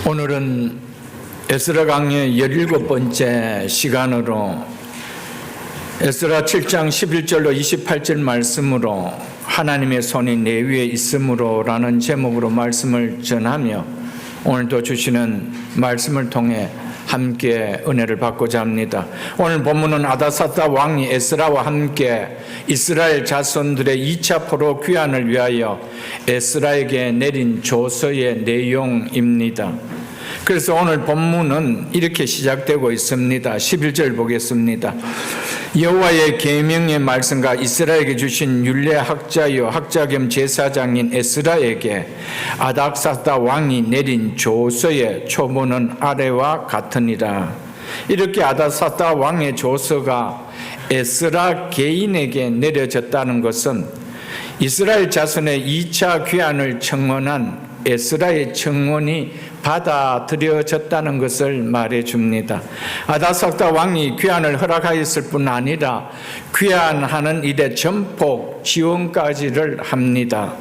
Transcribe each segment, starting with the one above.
오늘은 에스라 강의 17번째 시간으로 에스라 7장 11절로 28절 말씀으로 하나님의 손이 내 위에 있으므로 라는 제목으로 말씀을 전하며 오늘도 주시는 말씀을 통해 함께 은혜를 받고자 합니다. 오늘 본문은 아다사다 왕이 에스라와 함께 이스라엘 자손들의 2차 포로 귀환을 위하여 에스라에게 내린 조서의 내용입니다. 그래서 오늘 본문은 이렇게 시작되고 있습니다. 11절 보겠습니다. 여호와의 계명의 말씀과 이스라엘에게 주신 율례 학자요 학자 겸 제사장인 에스라에게 아닥사다 왕이 내린 조서의 초본은 아래와 같으니라. 이렇게 아닥사다 왕의 조서가 에스라 개인에게 내려졌다는 것은 이스라엘 자손의 2차 귀환을 청원한 에스라의 청원이 받아들여졌다는 것을 말해줍니다. 아닥사다 왕이 귀환을 허락하였을 뿐 아니라 귀환하는 일에 전폭 지원까지를 합니다.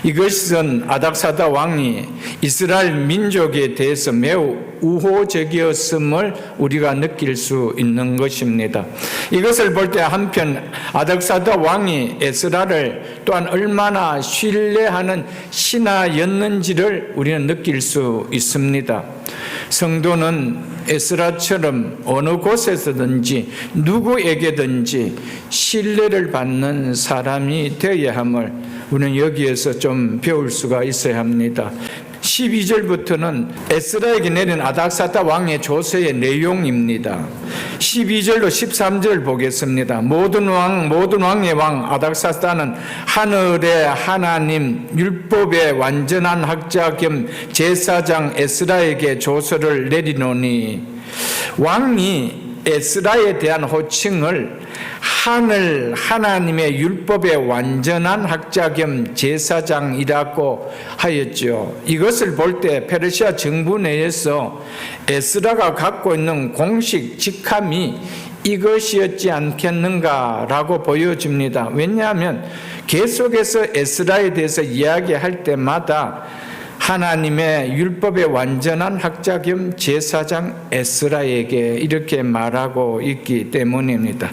이것은 아닥사다 왕이 이스라엘 민족에 대해서 매우 우호적이었음을 우리가 느낄 수 있는 것입니다. 이것을 볼 때 한편 아닥사다 왕이 에스라를 또한 얼마나 신뢰하는 신하였는지를 우리는 느낄 수 있습니다. 성도는 에스라처럼 어느 곳에서든지 누구에게든지 신뢰를 받는 사람이 되어야 함을 우리는 여기에서 좀 배울 수가 있어야 합니다. 12절부터는 에스라에게 내린 아닥사다 왕의 조서의 내용입니다. 12절로 13절 보겠습니다. 모든 왕의 왕 아닥사다는 하늘의 하나님 율법의 완전한 학자 겸 제사장 에스라에게 조서를 내리노니, 왕이 에스라에 대한 호칭을 하늘 하나님의 율법의 완전한 학자 겸 제사장이라고 하였죠. 이것을 볼 때 페르시아 정부 내에서 에스라가 갖고 있는 공식 직함이 이것이었지 않겠는가라고 보여집니다. 왜냐하면 계속해서 에스라에 대해서 이야기할 때마다 하나님의 율법의 완전한 학자 겸 제사장 에스라에게 이렇게 말하고 있기 때문입니다.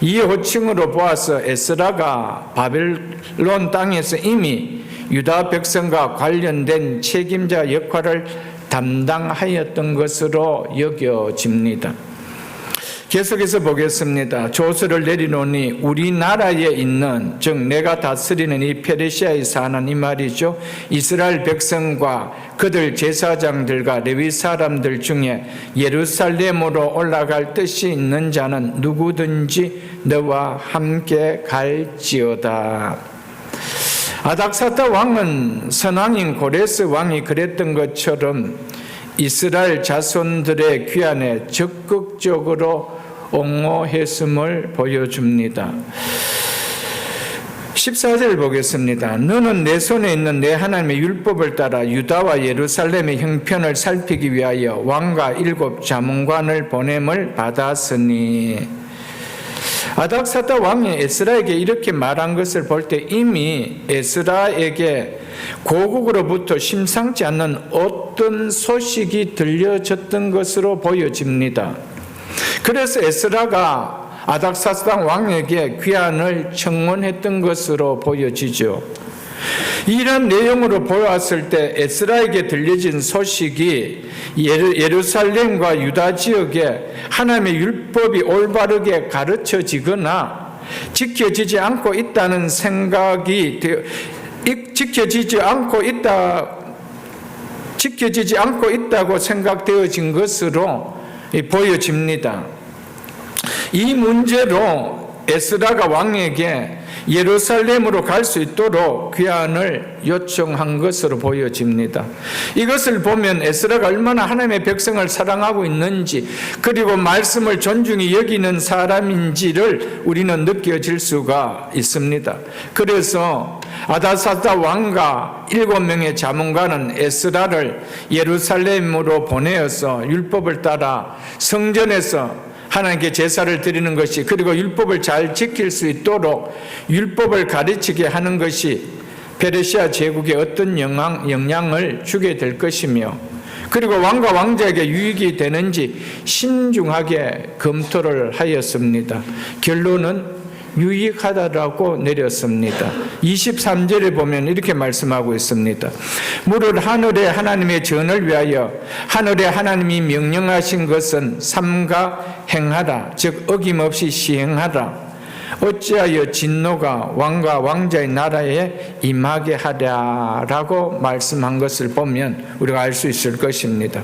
이 호칭으로 보아서 에스라가 바벨론 땅에서 이미 유다 백성과 관련된 책임자 역할을 담당하였던 것으로 여겨집니다. 계속해서 보겠습니다. 조서를 내리노니 우리나라에 있는, 즉 내가 다스리는 이 페르시아에 사는 이 말이죠, 이스라엘 백성과 그들 제사장들과 레위 사람들 중에 예루살렘으로 올라갈 뜻이 있는 자는 누구든지 너와 함께 갈지어다. 아닥사다 왕은 선왕인 고레스 왕이 그랬던 것처럼 이스라엘 자손들의 귀환에 적극적으로 옹호했음을 보여줍니다. 14절 보겠습니다. 너는 내 손에 있는 내 하나님의 율법을 따라 유다와 예루살렘의 형편을 살피기 위하여 왕과 7 자문관을 보냄을 받았으니. 아닥사다 왕이 에스라에게 이렇게 말한 것을 볼 때 이미 에스라에게 고국으로부터 심상치 않는 어떤 소식이 들려졌던 것으로 보여집니다. 그래서 에스라가 아닥사다 왕에게 귀환을 청원했던 것으로 보여지죠. 이런 내용으로 보았을 때 에스라에게 들려진 소식이 예루살렘과 유다 지역에 하나님의 율법이 올바르게 가르쳐지거나 지켜지지 않고 있다는 생각이 지켜지지 않고 있다고 생각되어진 것으로 보여집니다. 이 문제로 에스라가 왕에게 예루살렘으로 갈 수 있도록 귀환을 요청한 것으로 보여집니다. 이것을 보면 에스라가 얼마나 하나님의 백성을 사랑하고 있는지, 그리고 말씀을 존중히 여기는 사람인지를 우리는 느껴질 수가 있습니다. 그래서 아닥사다 왕과 7명의 자문관은 에스라를 예루살렘으로 보내어서 율법을 따라 성전에서 하나님께 제사를 드리는 것이, 그리고 율법을 잘 지킬 수 있도록 율법을 가르치게 하는 것이 페르시아 제국에 어떤 영향을 주게 될 것이며, 그리고 왕과 왕자에게 유익이 되는지 신중하게 검토를 하였습니다. 결론은 유익하다라고 내렸습니다. 23절에 보면 이렇게 말씀하고 있습니다. 무릇 하늘의 하나님의 전을 위하여 하늘의 하나님이 명령하신 것은 삼가 행하라, 즉 어김없이 시행하라. 어찌하여 진노가 왕과 왕자의 나라에 임하게 하랴라고 말씀한 것을 보면 우리가 알 수 있을 것입니다.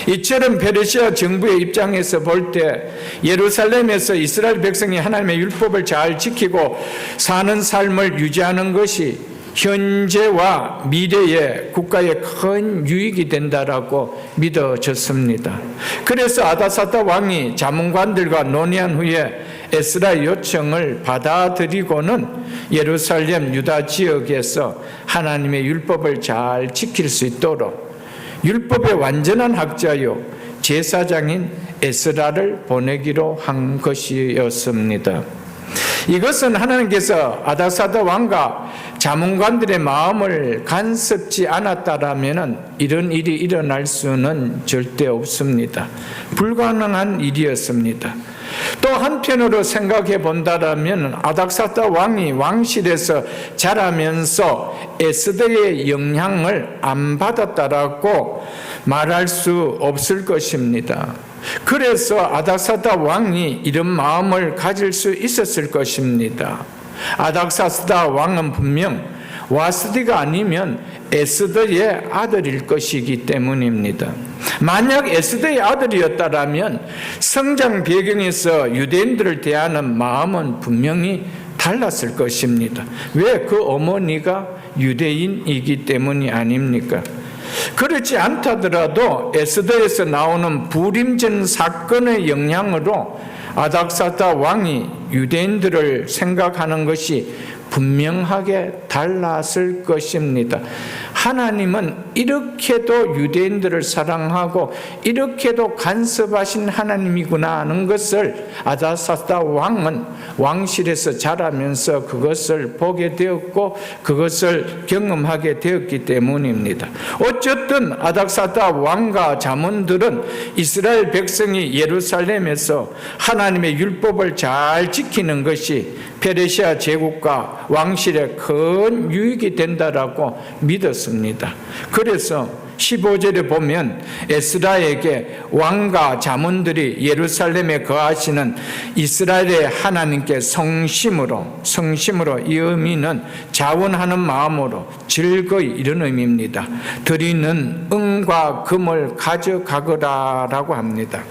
이처럼 페르시아 정부의 입장에서 볼 때 예루살렘에서 이스라엘 백성이 하나님의 율법을 잘 지키고 사는 삶을 유지하는 것이 현재와 미래의 국가에 큰 유익이 된다라고 믿어졌습니다. 그래서 아다사다 왕이 자문관들과 논의한 후에 에스라의 요청을 받아들이고는 예루살렘 유다 지역에서 하나님의 율법을 잘 지킬 수 있도록 율법의 완전한 학자요 제사장인 에스라를 보내기로 한 것이었습니다. 이것은 하나님께서 아닥사다 왕과 자문관들의 마음을 간섭지 않았다라면 이런 일이 일어날 수는 절대 없습니다. 불가능한 일이었습니다. 또 한편으로 생각해 본다면 아닥사다 왕이 왕실에서 자라면서 에스더의 영향을 안 받았다라고 말할 수 없을 것입니다. 그래서 아닥사다 왕이 이런 마음을 가질 수 있었을 것입니다. 아닥사다 왕은 분명 와스디가 아니면 에스더의 아들일 것이기 때문입니다. 만약 에스더의 아들이었다면 성장 배경에서 유대인들을 대하는 마음은 분명히 달랐을 것입니다. 왜? 그 어머니가 유대인이기 때문이 아닙니까? 그렇지 않다더라도 에스더에서 나오는 불임전 사건의 영향으로 아닥사다 왕이 유대인들을 생각하는 것이 분명하게 달랐을 것입니다. 하나님은 이렇게도 유대인들을 사랑하고 이렇게도 간섭하신 하나님이구나 하는 것을 아닥사다 왕은 왕실에서 자라면서 그것을 보게 되었고 그것을 경험하게 되었기 때문입니다. 어쨌든 아닥사다 왕과 자문들은 이스라엘 백성이 예루살렘에서 하나님의 율법을 잘 지키는 것이 페르시아 제국과 왕실에 큰 유익이 된다라고 믿었습니다. 그래서 15절에 보면 에스라에게 왕과 자문들이 예루살렘에 거하시는 이스라엘의 하나님께 성심으로 이 의미는 자원하는 마음으로 즐거이 이런 의미입니다. 드리는 은과 금을 가져가거라라고 합니다.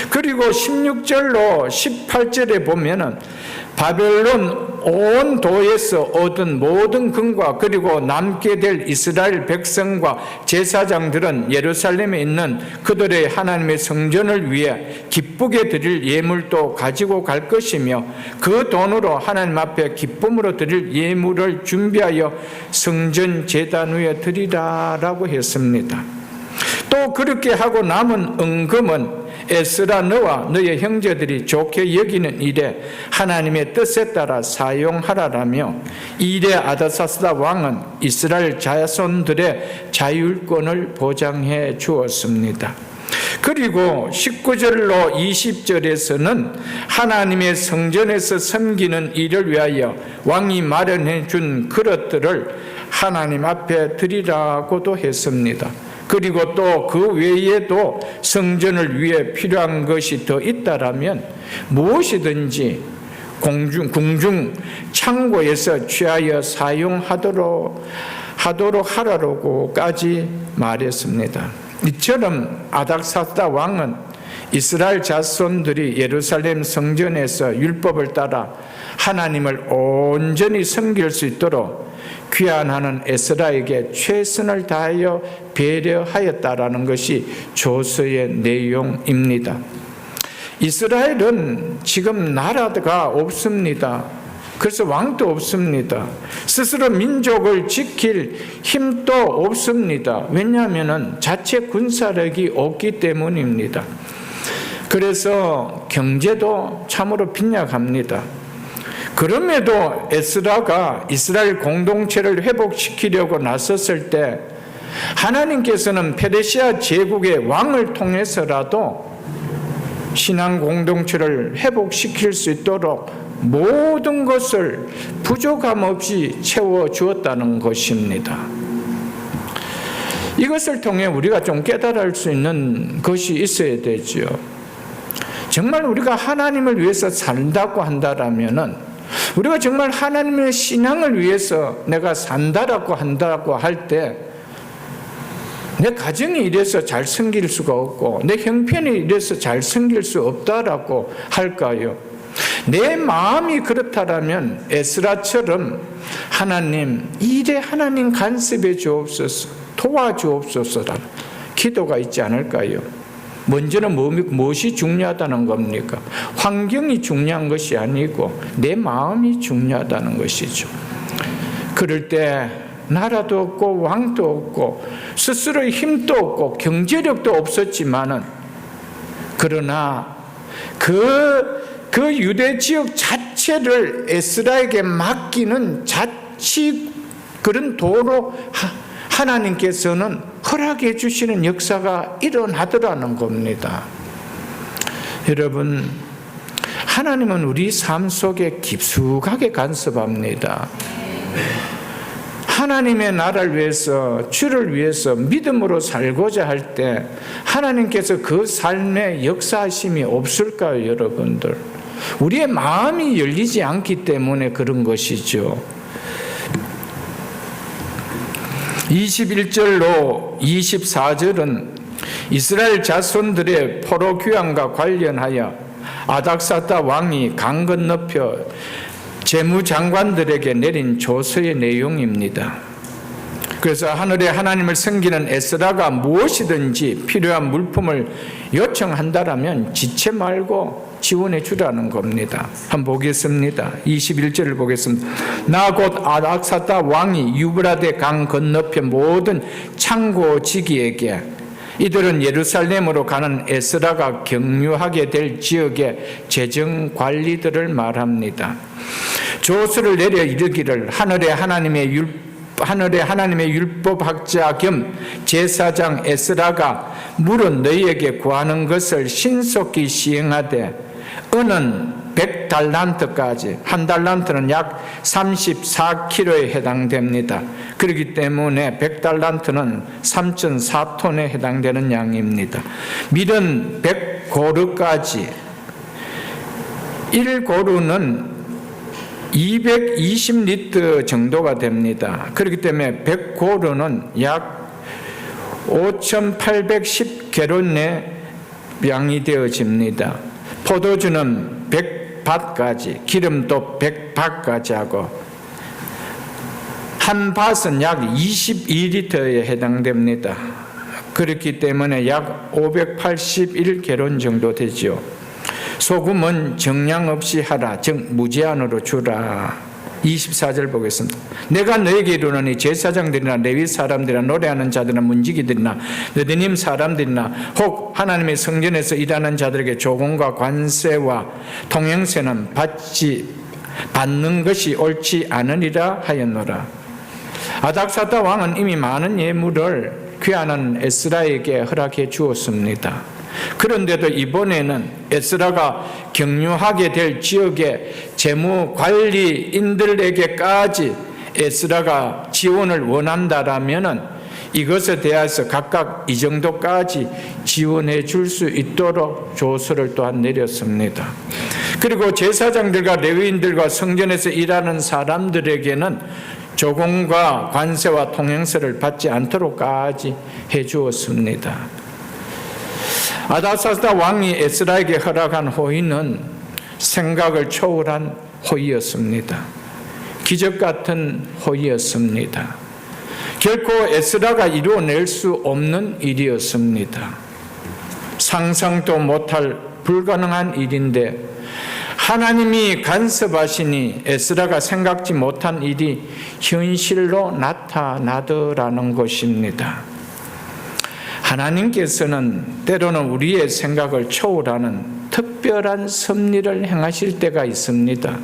그리고 16절로 18절에 보면은 바벨론 온 도에서 얻은 모든 금과 그리고 남게 될 이스라엘 백성과 제사장들은 예루살렘에 있는 그들의 하나님의 성전을 위해 기쁘게 드릴 예물도 가지고 갈 것이며 그 돈으로 하나님 앞에 기쁨으로 드릴 예물을 준비하여 성전 제단 위에 드리라라고 했습니다. 또 그렇게 하고 남은 은금은 에스라 너와 너의 형제들이 좋게 여기는 일에 하나님의 뜻에 따라 사용하라라며 이래 아닥사다 왕은 이스라엘 자손들의 자율권을 보장해 주었습니다. 그리고 19절로 20절에서는 하나님의 성전에서 섬기는 일을 위하여 왕이 마련해 준 그릇들을 하나님 앞에 드리라고도 했습니다. 그리고 또 그 외에도 성전을 위해 필요한 것이 더 있다라면 무엇이든지 궁중 창고에서 취하여 사용하도록 하라고까지 말했습니다. 이처럼 아닥사다 왕은 이스라엘 자손들이 예루살렘 성전에서 율법을 따라 하나님을 온전히 섬길 수 있도록 귀환하는 에스라에게 최선을 다하여 배려하였다라는 것이 조서의 내용입니다. 이스라엘은 지금 나라가 없습니다. 그래서 왕도 없습니다. 스스로 민족을 지킬 힘도 없습니다. 왜냐하면 자체 군사력이 없기 때문입니다. 그래서 경제도 참으로 빈약합니다. 그럼에도 에스라가 이스라엘 공동체를 회복시키려고 나섰을 때 하나님께서는 페르시아 제국의 왕을 통해서라도 신앙 공동체를 회복시킬 수 있도록 모든 것을 부족함 없이 채워주었다는 것입니다. 이것을 통해 우리가 좀 깨달을 수 있는 것이 있어야 되죠. 정말 우리가 하나님을 위해서 산다고 한다라면은, 우리가 정말 하나님의 신앙을 위해서 내가 산다라고 한다고 할 때, 내 가정이 이래서 잘 섬길 수가 없고 내 형편이 이래서 잘 섬길 수 없다라고 할까요? 내 마음이 그렇다라면 에스라처럼 하나님, 이래 하나님 간섭해 주옵소서, 도와주옵소서라는 기도가 있지 않을까요? 먼저는 무엇이 중요하다는 겁니까? 환경이 중요한 것이 아니고 내 마음이 중요하다는 것이죠. 그럴 때 나라도 없고 왕도 없고 스스로의 힘도 없고 경제력도 없었지만은, 그러나 그 유대 지역 자체를 에스라에게 맡기는 자치 그런 도로 하나님께서는 허락해 주시는 역사가 일어나더라는 겁니다. 여러분, 하나님은 우리 삶 속에 깊숙하게 간섭합니다. 하나님의 나라를 위해서, 주를 위해서 믿음으로 살고자 할 때 하나님께서 그 삶에 역사하심이 없을까요, 여러분들? 우리의 마음이 열리지 않기 때문에 그런 것이죠. 21절로 24절은 이스라엘 자손들의 포로 귀환과 관련하여 아닥사다 왕이 강 건너편 재무장관들에게 내린 조서의 내용입니다. 그래서 하늘의 하나님을 섬기는 에스라가 무엇이든지 필요한 물품을 요청한다라면 지체 말고 지원해 주라는 겁니다. 한번 보겠습니다. 21절을 보겠습니다. 나 곧 아닥사다 왕이 유브라데 강 건너편 모든 창고지기에게, 이들은 예루살렘으로 가는 에스라가 경유하게 될 지역의 재정관리들을 말합니다. 조서를 내려 이르기를, 하늘의 하나님의 율법학자 겸 제사장 에스라가 물은 너희에게 구하는 것을 신속히 시행하되 은은 100달란트까지, 한 달란트는 약 34kg에 해당됩니다. 그렇기 때문에 100달란트는 3.4톤에 해당되는 양입니다. 밀은 100고르까지, 1고르는 220리터 정도가 됩니다. 그렇기 때문에 100고르는 약 5,810개론의 양이 되어집니다. 포도주는 100밭까지, 기름도 100밭까지 하고, 한 밭은 약 22리터에 해당됩니다. 그렇기 때문에 약 581개론 정도 되죠. 소금은 정량 없이 하라, 즉 무제한으로 주라. 24절 보겠습니다. 내가 너에게 이르노니 제사장들이나 레위 사람들이나 노래하는 자들이나 문지기들이나 느디님 사람들이나 혹 하나님의 성전에서 일하는 자들에게 조공과 관세와 통행세는 받는 것이 옳지 않으리라 하였노라. 아닥사다 왕은 이미 많은 예물을 귀하는 에스라에게 허락해 주었습니다. 그런데도 이번에는 에스라가 경유하게 될 지역의 재무관리인들에게까지 에스라가 지원을 원한다라면은 이것에 대해서 각각 이 정도까지 지원해 줄 수 있도록 조서를 또한 내렸습니다. 그리고 제사장들과 레위인들과 성전에서 일하는 사람들에게는 조공과 관세와 통행세를 받지 않도록까지 해 주었습니다. 아닥사다 왕이 에스라에게 허락한 호의는 생각을 초월한 호의였습니다. 기적 같은 호의였습니다. 결코 에스라가 이루어낼 수 없는 일이었습니다. 상상도 못할 불가능한 일인데 하나님이 간섭하시니 에스라가 생각지 못한 일이 현실로 나타나더라는 것입니다. 하나님께서는 때로는 우리의 생각을 초월하는 특별한 섭리를 행하실 때가 있습니다.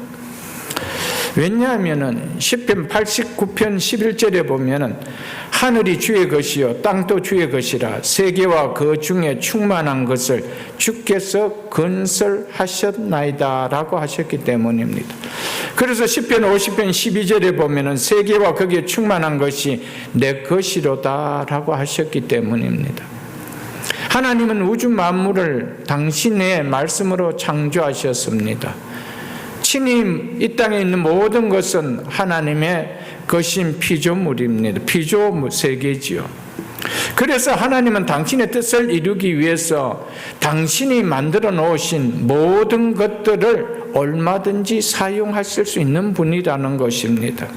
왜냐하면은 시편 89편 11절에 보면은 하늘이 주의 것이요 땅도 주의 것이라 세계와 그 중에 충만한 것을 주께서 건설하셨나이다 라고 하셨기 때문입니다. 그래서 시편 50편 12절에 보면은 세계와 거기에 충만한 것이 내 것이로다 라고 하셨기 때문입니다. 하나님은 우주 만물을 당신의 말씀으로 창조하셨습니다. 친히 이 땅에 있는 모든 것은 하나님의 것인 피조물입니다. 피조 세계지요. 그래서 하나님은 당신의 뜻을 이루기 위해서 당신이 만들어 놓으신 모든 것들을 얼마든지 사용하실 수 있는 분이라는 것입니다.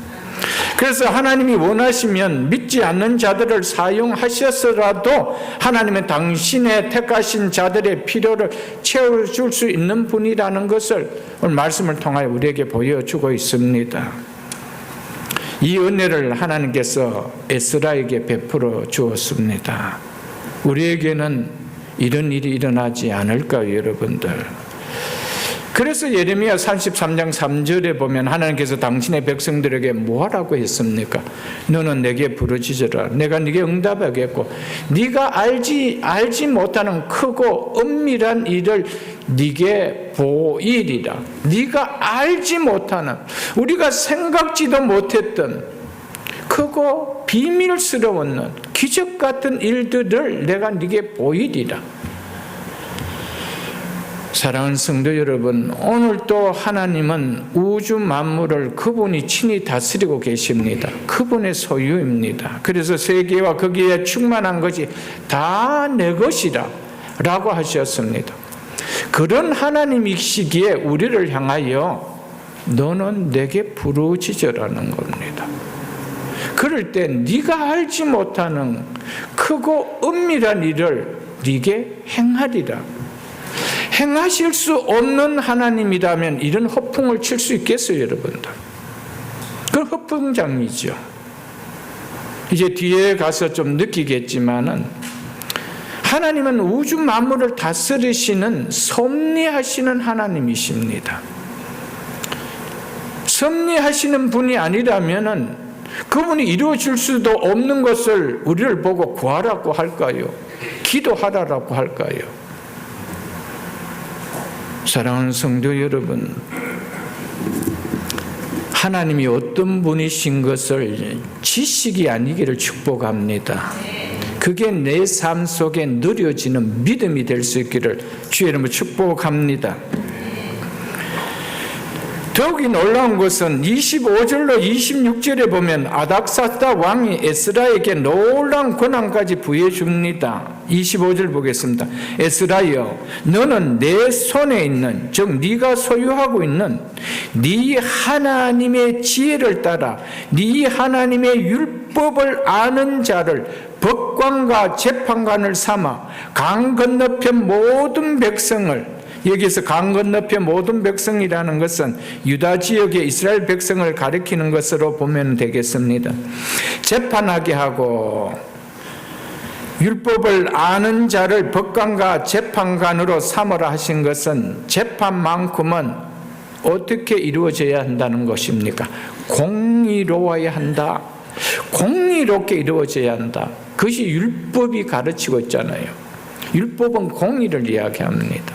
그래서 하나님이 원하시면 믿지 않는 자들을 사용하셔서라도 하나님은 당신의 택하신 자들의 필요를 채워줄 수 있는 분이라는 것을 오늘 말씀을 통하여 우리에게 보여주고 있습니다. 이 은혜를 하나님께서 에스라에게 베풀어 주었습니다. 우리에게는 이런 일이 일어나지 않을까요, 여러분들? 그래서 예레미야 33장 3절에 보면 하나님께서 당신의 백성들에게 뭐하라고 했습니까? 너는 내게 부르짖으라. 내가 네게 응답하겠고 네가 알지 못하는 크고 은밀한 일을 네게 보이리라. 네가 알지 못하는, 우리가 생각지도 못했던 크고 비밀스러운 기적 같은 일들을 내가 네게 보이리라. 사랑하는 성도 여러분, 오늘 또 하나님은 우주 만물을 그분이 친히 다스리고 계십니다. 그분의 소유입니다. 그래서 세계와 거기에 충만한 것이 다 내 것이라 라고 하셨습니다. 그런 하나님이시기에 우리를 향하여 너는 내게 부르짖으라는 겁니다. 그럴 때 네가 알지 못하는 크고 은밀한 일을 네게 행하리라. 행하실 수 없는 하나님이라면 이런 허풍을 칠 수 있겠어요, 여러분들? 그건 허풍장이죠. 이제 뒤에 가서 좀 느끼겠지만은 하나님은 우주 만물을 다스리시는 섭리하시는 하나님이십니다. 섭리하시는 분이 아니라면은 그분이 이루어 줄 수도 없는 것을 우리를 보고 구하라고 할까요? 기도하라고 할까요? 사랑하는 성도 여러분, 하나님이 어떤 분이신 것을 지식이 아니기를 축복합니다. 그게 내 삶 속에 누려지는 믿음이 될 수 있기를 주의 이름으로 축복합니다. 더욱이 놀라운 것은 25절로 26절에 보면 아닥사스다 왕이 에스라에게 놀라운 권한까지 부여해 줍니다. 25절 보겠습니다. 에스라여, 너는 내 손에 있는, 즉 네가 소유하고 있는 네 하나님의 지혜를 따라 네 하나님의 율법을 아는 자를 법관과 재판관을 삼아 강 건너편 모든 백성을, 여기서 강 건너편 모든 백성이라는 것은 유다 지역의 이스라엘 백성을 가리키는 것으로 보면 되겠습니다. 재판하게 하고 율법을 아는 자를 법관과 재판관으로 삼으라 하신 것은 재판만큼은 어떻게 이루어져야 한다는 것입니까? 공의로워야 한다. 공의롭게 이루어져야 한다. 그것이 율법이 가르치고 있잖아요. 율법은 공의를 이야기합니다.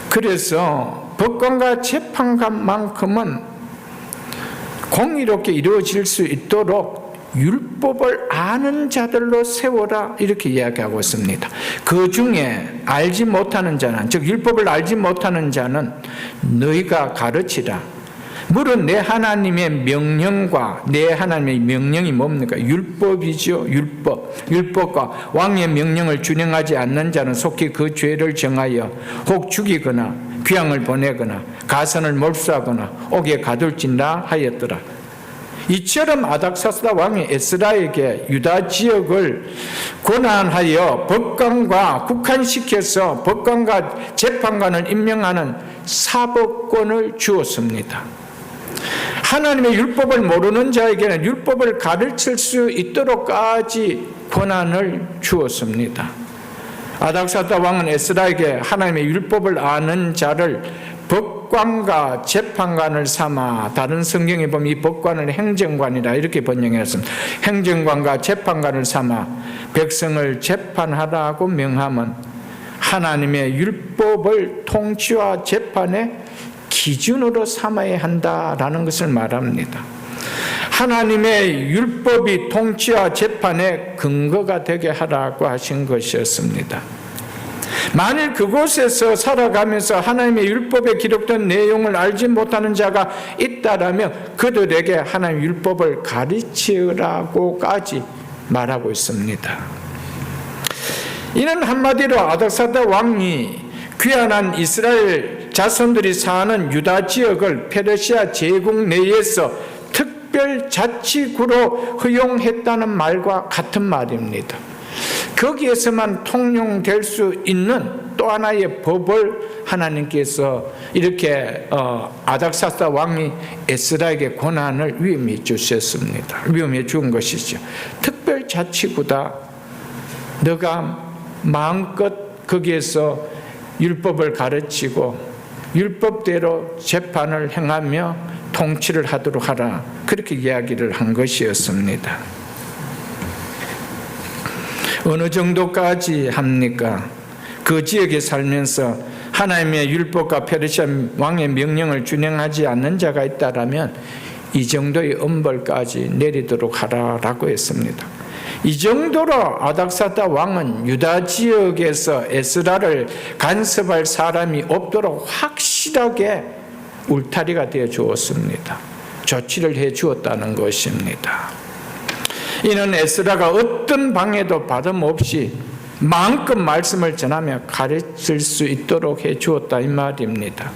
그래서 법관과 재판관만큼은 공의롭게 이루어질 수 있도록 율법을 아는 자들로 세워라, 이렇게 이야기하고 있습니다. 그 중에 알지 못하는 자는, 즉 율법을 알지 못하는 자는 너희가 가르치라. 물론 내 하나님의 명령과, 내 하나님의 명령이 뭡니까? 율법이죠. 율법과 왕의 명령을 준행하지 않는 자는 속히 그 죄를 정하여 혹 죽이거나 귀양을 보내거나 가선을 몰수하거나 옥에 가둘진다 하였더라. 이처럼 아닥사스다 왕이 에스라에게 유다 지역을 권한하여 법관과 국한시켜서 법관과 재판관을 임명하는 사법권을 주었습니다. 하나님의 율법을 모르는 자에게는 율법을 가르칠 수 있도록까지 권한을 주었습니다. 아닥사스다 왕은 에스라에게 하나님의 율법을 아는 자를 법관과 재판관을 삼아, 다른 성경에 보면 이 법관을 행정관이라 이렇게 번역했습니다. 행정관과 재판관을 삼아 백성을 재판하라고 명하면 하나님의 율법을 통치와 재판의 기준으로 삼아야 한다라는 것을 말합니다. 하나님의 율법이 통치와 재판의 근거가 되게 하라고 하신 것이었습니다. 만일 그곳에서 살아가면서 하나님의 율법에 기록된 내용을 알지 못하는 자가 있다라면 그들에게 하나님의 율법을 가르치라고까지 말하고 있습니다. 이는 한마디로 아닥사다 왕이 귀환한 이스라엘 자손들이 사는 유다 지역을 페르시아 제국 내에서 특별 자치구로 허용했다는 말과 같은 말입니다. 거기에서만 통용될 수 있는 또 하나의 법을 하나님께서 이렇게 아닥사스다 왕이 에스라에게 권한을 위임해 주셨습니다. 위임해 준 것이죠. 특별 자치구다. 너가 마음껏 거기에서 율법을 가르치고 율법대로 재판을 행하며 통치를 하도록 하라. 그렇게 이야기를 한 것이었습니다. 어느 정도까지 합니까? 그 지역에 살면서 하나님의 율법과 페르시아 왕의 명령을 준행하지 않는 자가 있다라면 이 정도의 엄벌까지 내리도록 하라라고 했습니다. 이 정도로 아닥사다 왕은 유다 지역에서 에스라를 간섭할 사람이 없도록 확실하게 울타리가 되어 주었습니다. 조치를 해 주었다는 것입니다. 이는 에스라가 어떤 방해도 받음 없이 마음껏 말씀을 전하며 가르칠 수 있도록 해 주었다 이 말입니다.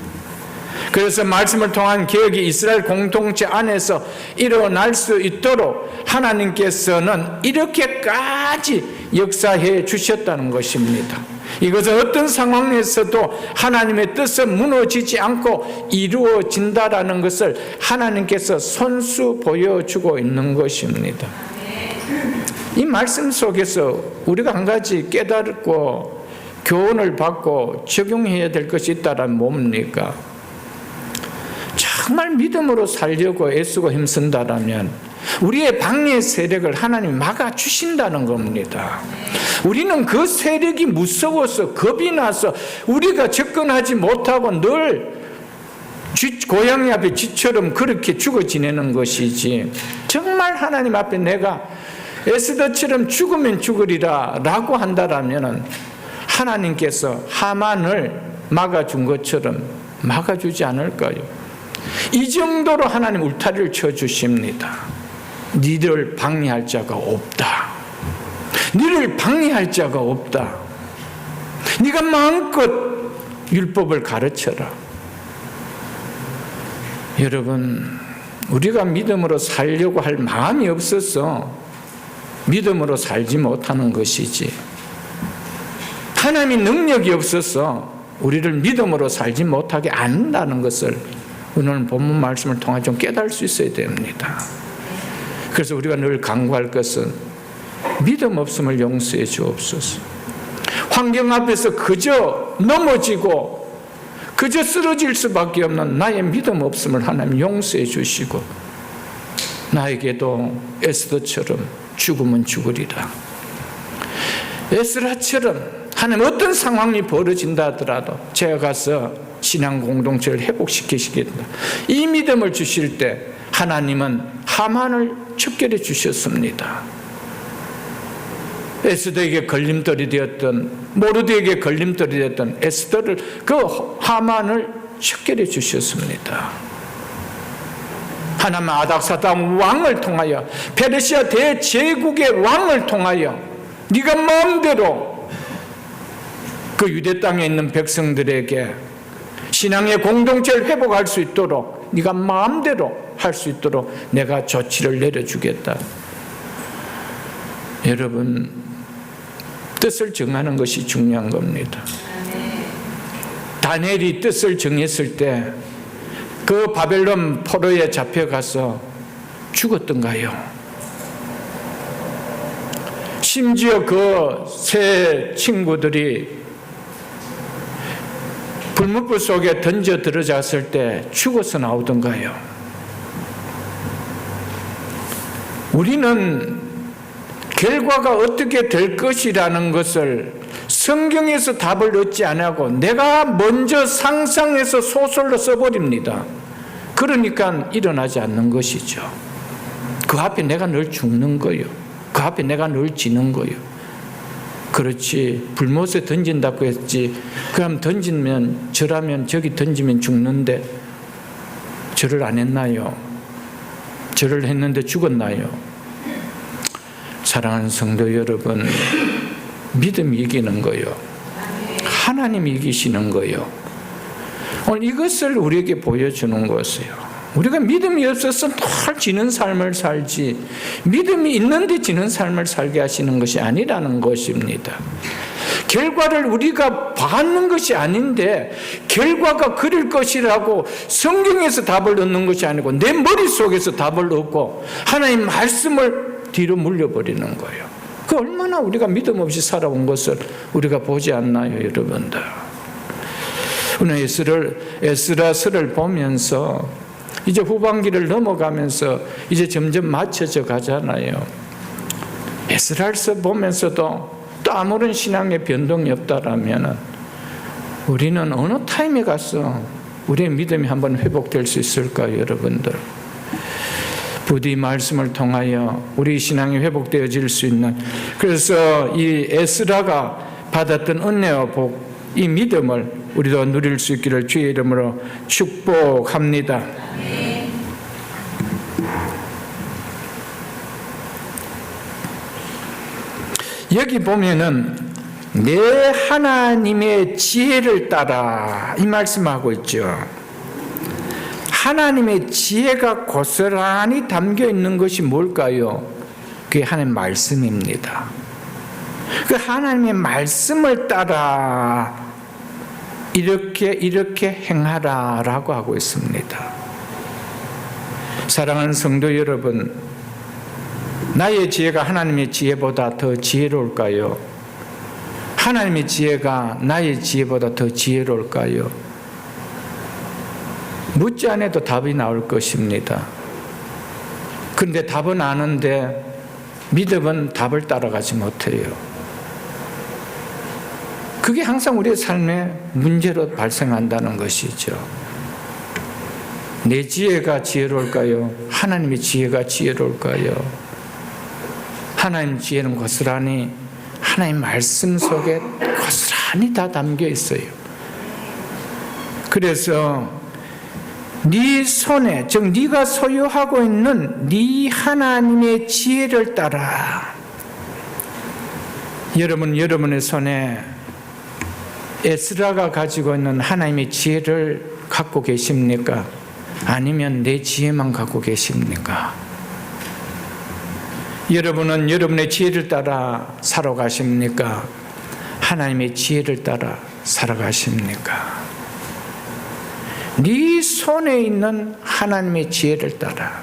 그래서 말씀을 통한 개혁이 이스라엘 공동체 안에서 일어날 수 있도록 하나님께서는 이렇게까지 역사해 주셨다는 것입니다. 이것은 어떤 상황에서도 하나님의 뜻은 무너지지 않고 이루어진다라는 것을 하나님께서 손수 보여주고 있는 것입니다. 이 말씀 속에서 우리가 한 가지 깨닫고 교훈을 받고 적용해야 될 것이 있다면 뭡니까? 정말 믿음으로 살려고 애쓰고 힘쓴다라면 우리의 방해 세력을 하나님 막아주신다는 겁니다. 우리는 그 세력이 무서워서 겁이 나서 우리가 접근하지 못하고 늘 고양이 앞에 쥐처럼 그렇게 죽어 지내는 것이지, 정말 하나님 앞에 내가 에스더처럼 죽으면 죽으리라 라고 한다라면 하나님께서 하만을 막아준 것처럼 막아주지 않을까요? 이 정도로 하나님 울타리를 쳐주십니다. 니를 방해할 자가 없다. 니를 방해할 자가 없다. 네가 마음껏 율법을 가르쳐라. 여러분, 우리가 믿음으로 살려고 할 마음이 없어서 믿음으로 살지 못하는 것이지, 하나님의 능력이 없어서 우리를 믿음으로 살지 못하게 한다는 것을 오늘 본문 말씀을 통해 좀 깨달을 수 있어야 됩니다. 그래서 우리가 늘 간구할 것은 믿음 없음을 용서해 주옵소서. 환경 앞에서 그저 넘어지고 그저 쓰러질 수밖에 없는 나의 믿음 없음을 하나님 용서해 주시고 나에게도 에스더처럼 죽으면 죽으리라, 에스라처럼 하나님 어떤 상황이 벌어진다 하더라도 제가 가서 신앙 공동체를 회복시키시겠다, 이 믿음을 주실 때 하나님은 하만을 척결해 주셨습니다. 에스더에게 걸림돌이 되었던, 모르드에게 걸림돌이 되었던 에스더를, 그 하만을 척결해 주셨습니다. 하나님 아닥사다 왕을 통하여, 페르시아 대제국의 왕을 통하여 네가 마음대로 그 유대 땅에 있는 백성들에게 신앙의 공동체를 회복할 수 있도록 네가 마음대로 할 수 있도록 내가 조치를 내려주겠다. 여러분, 뜻을 정하는 것이 중요한 겁니다. 다니엘이 뜻을 정했을 때 그 바벨론 포로에 잡혀가서 죽었던가요? 심지어 그 세 친구들이 불못불 속에 던져 들어갔을 때 죽어서 나오던가요? 우리는 결과가 어떻게 될 것이라는 것을 성경에서 답을 얻지 않고 내가 먼저 상상해서 소설로 써버립니다. 그러니까 일어나지 않는 것이죠. 그 앞에 내가 늘 죽는 거요. 그 앞에 내가 늘 지는 거요. 그렇지, 불못에 던진다고 했지, 그럼 던지면 저라면 저기 던지면 죽는데 절을 안 했나요? 절을 했는데 죽었나요? 사랑하는 성도 여러분, 믿음이 이기는 거요. 하나님이 이기시는 거요. 오늘 이것을 우리에게 보여주는 것이에요. 우리가 믿음이 없어서 늘 지는 삶을 살지, 믿음이 있는데 지는 삶을 살게 하시는 것이 아니라는 것입니다. 결과를 우리가 받는 것이 아닌데 결과가 그럴 것이라고 성경에서 답을 얻는 것이 아니고 내 머릿속에서 답을 얻고 하나님 말씀을 뒤로 물려버리는 거예요. 그 얼마나 우리가 믿음 없이 살아온 것을 우리가 보지 않나요, 여러분들? 오늘 에스라서를 보면서 이제 후반기를 넘어가면서 이제 점점 맞춰져 가잖아요. 에스라서 보면서도 또 아무런 신앙의 변동이 없다라면 우리는 어느 타임에 가서 우리의 믿음이 한번 회복될 수 있을까요, 여러분들? 부디 말씀을 통하여 우리 신앙이 회복되어질 수 있는, 그래서 이 에스라가 받았던 은혜와 복, 이 믿음을 우리도 누릴 수 있기를 주의 이름으로 축복합니다. 여기 보면은 내 하나님의 지혜를 따라 이 말씀하고 있죠. 하나님의 지혜가 고스란히 담겨 있는 것이 뭘까요? 그게 하나님의 말씀입니다. 그 하나님의 말씀을 따라 이렇게 행하라라고 하고 있습니다. 사랑하는 성도 여러분, 나의 지혜가 하나님의 지혜보다 더 지혜로울까요? 하나님의 지혜가 나의 지혜보다 더 지혜로울까요? 묻지 않아도 답이 나올 것입니다. 그런데 답은 아는데 믿음은 답을 따라가지 못해요. 그게 항상 우리의 삶의 문제로 발생한다는 것이죠. 내 지혜가 지혜로울까요? 하나님의 지혜가 지혜로울까요? 하나님 지혜는 고스란히 하나님 말씀 속에 고스란히 다 담겨 있어요. 그래서 네 손에, 즉 네가 소유하고 있는 네 하나님의 지혜를 따라. 여러분의 손에 에스라가 가지고 있는 하나님의 지혜를 갖고 계십니까? 아니면 내 지혜만 갖고 계십니까? 여러분은 여러분의 지혜를 따라 살아가십니까? 하나님의 지혜를 따라 살아가십니까? 네 손에 있는 하나님의 지혜를 따라.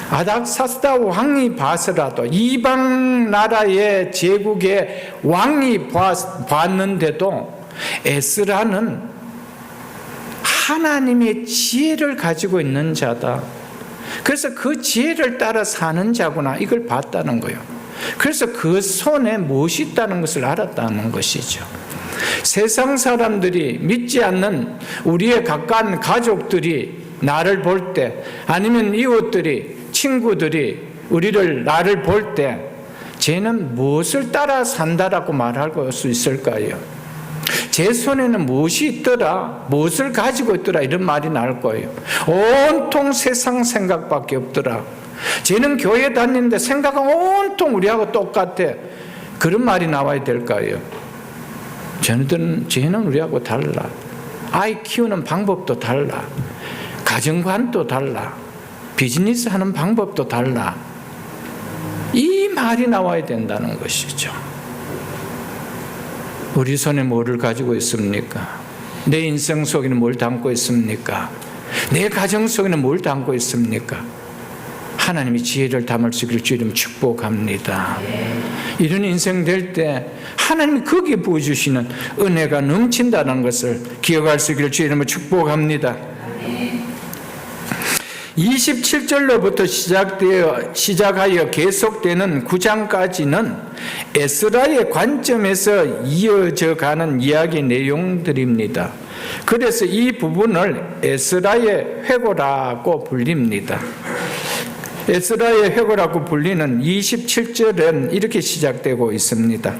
아닥사스다 왕이 봐서라도, 이방 나라의 제국의 왕이 봤는데도 에스라는 하나님의 지혜를 가지고 있는 자다. 그래서 그 지혜를 따라 사는 자구나, 이걸 봤다는 거예요. 그래서 그 손에 무엇이 있다는 것을 알았다는 것이죠. 세상 사람들이, 믿지 않는 우리의 가까운 가족들이 나를 볼 때, 아니면 이웃들이, 친구들이 나를 볼 때 쟤는 무엇을 따라 산다라고 말할 수 있을까요? 제 손에는 무엇이 있더라, 무엇을 가지고 있더라, 이런 말이 나올 거예요. 온통 세상 생각밖에 없더라. 쟤는 교회 다니는데 생각은 온통 우리하고 똑같아. 그런 말이 나와야 될까요? 쟤는 우리하고 달라. 아이 키우는 방법도 달라. 가정관도 달라. 비즈니스 하는 방법도 달라. 이 말이 나와야 된다는 것이죠. 우리 손에 뭐를 가지고 있습니까? 내 인생 속에는 뭘 담고 있습니까? 내 가정 속에는 뭘 담고 있습니까? 하나님의 지혜를 담을 수 있기를 주님 축복합니다. 이런 인생 될 때 하나님이 거기에 부어주시는 은혜가 넘친다는 것을 기억할 수 있기를 주의 이름으로 축복합니다. 27절로부터 시작하여 계속되는 9장까지는 에스라의 관점에서 이어져 가는 이야기 내용들입니다. 그래서 이 부분을 에스라의 회고라고 불립니다. 에스라의 회고라고 불리는 27절은 이렇게 시작되고 있습니다.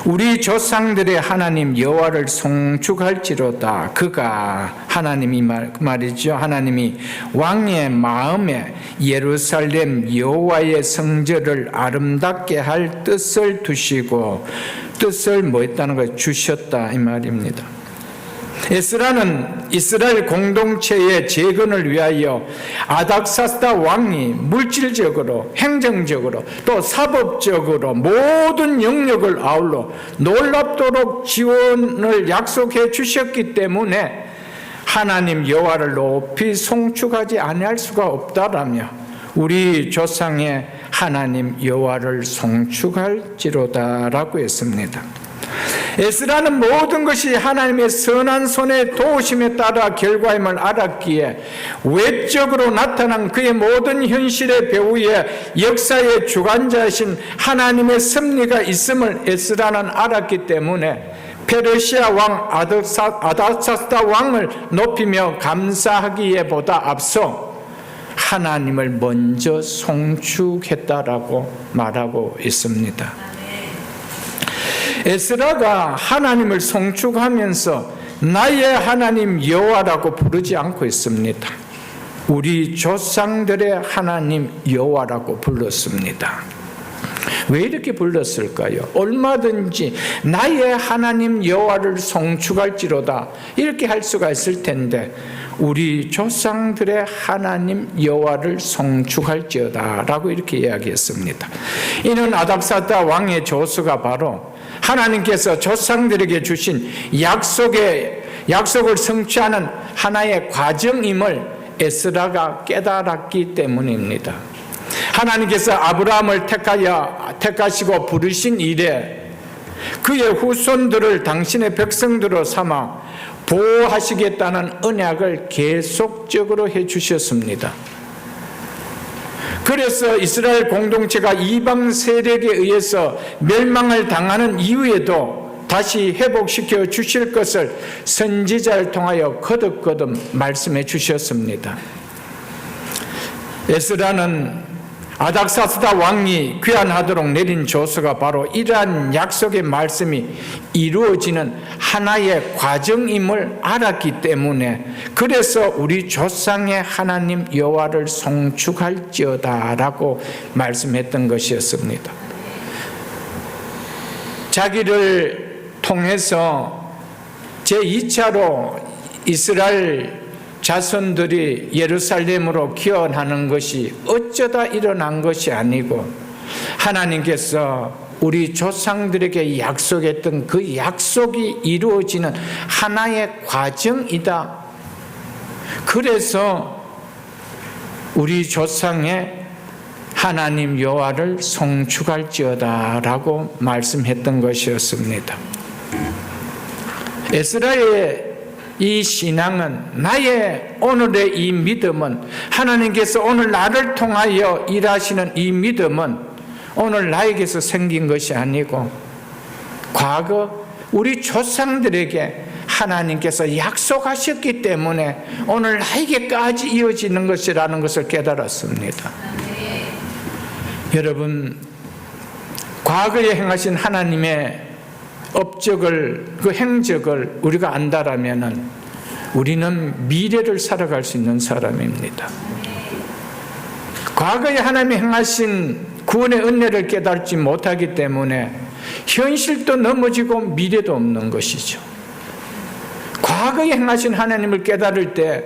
우리 조상들의 하나님 여호와를 송축할지로다. 그가 하나님이 말이죠. 하나님이 왕의 마음에 예루살렘 여호와의 성전을 아름답게 할 뜻을 두시고 뜻을 뭐 했다는 걸 주셨다 이 말입니다. 에스라는 이스라엘 공동체의 재건을 위하여 아닥사스다 왕이 물질적으로, 행정적으로, 또 사법적으로 모든 영역을 아울러 놀랍도록 지원을 약속해 주셨기 때문에 하나님 여호와를 높이 송축하지 아니할 수가 없다라며 우리 조상의 하나님 여호와를 송축할지로다라고 했습니다. 에스라는 모든 것이 하나님의 선한 손의 도우심에 따라 결과임을 알았기에 외적으로 나타난 그의 모든 현실의 배후에 역사의 주관자이신 하나님의 섭리가 있음을 에스라는 알았기 때문에 페르시아 왕 아닥사스다 왕을 높이며 감사하기에 보다 앞서 하나님을 먼저 송축했다라고 말하고 있습니다. 에스라가 하나님을 송축하면서 나의 하나님 여호와라고 부르지 않고 있습니다. 우리 조상들의 하나님 여호와라고 불렀습니다. 왜 이렇게 불렀을까요? 얼마든지 나의 하나님 여호와를 송축할지로다 이렇게 할 수가 있을 텐데 우리 조상들의 하나님 여호와를 송축할지어다 라고 이렇게 이야기했습니다. 이는 아닥사다 왕의 조수가 바로 하나님께서 조상들에게 주신 약속을 성취하는 하나의 과정임을 에스라가 깨달았기 때문입니다. 하나님께서 아브라함을 택하시고 부르신 이래 그의 후손들을 당신의 백성들로 삼아 보호하시겠다는 언약을 계속적으로 해주셨습니다. 그래서 이스라엘 공동체가 이방 세력에 의해서 멸망을 당하는 이후에도 다시 회복시켜 주실 것을 선지자를 통하여 거듭거듭 말씀해 주셨습니다. 에스라는 아닥사스다 왕이 귀환하도록 내린 조서가 바로 이러한 약속의 말씀이 이루어지는 하나의 과정임을 알았기 때문에 그래서 우리 조상의 하나님 여호와를 송축할지어다 라고 말씀했던 것이었습니다. 자기를 통해서 제2차로 이스라엘 자손들이 예루살렘으로 귀환하는 것이 어쩌다 일어난 것이 아니고 하나님께서 우리 조상들에게 약속했던 그 약속이 이루어지는 하나의 과정이다. 그래서 우리 조상의 하나님 여호와를 송축할지어다 라고 말씀했던 것이었습니다. 에스라의 이 신앙은 나의 오늘의 이 믿음은 하나님께서 오늘 나를 통하여 일하시는 이 믿음은 오늘 나에게서 생긴 것이 아니고 과거 우리 조상들에게 하나님께서 약속하셨기 때문에 오늘 나에게까지 이어지는 것이라는 것을 깨달았습니다. 여러분, 과거에 행하신 하나님의 업적을, 그 행적을 우리가 안다라면은 우리는 미래를 살아갈 수 있는 사람입니다. 과거에 하나님이 행하신 구원의 은혜를 깨닫지 못하기 때문에 현실도 넘어지고 미래도 없는 것이죠. 과거에 행하신 하나님을 깨달을 때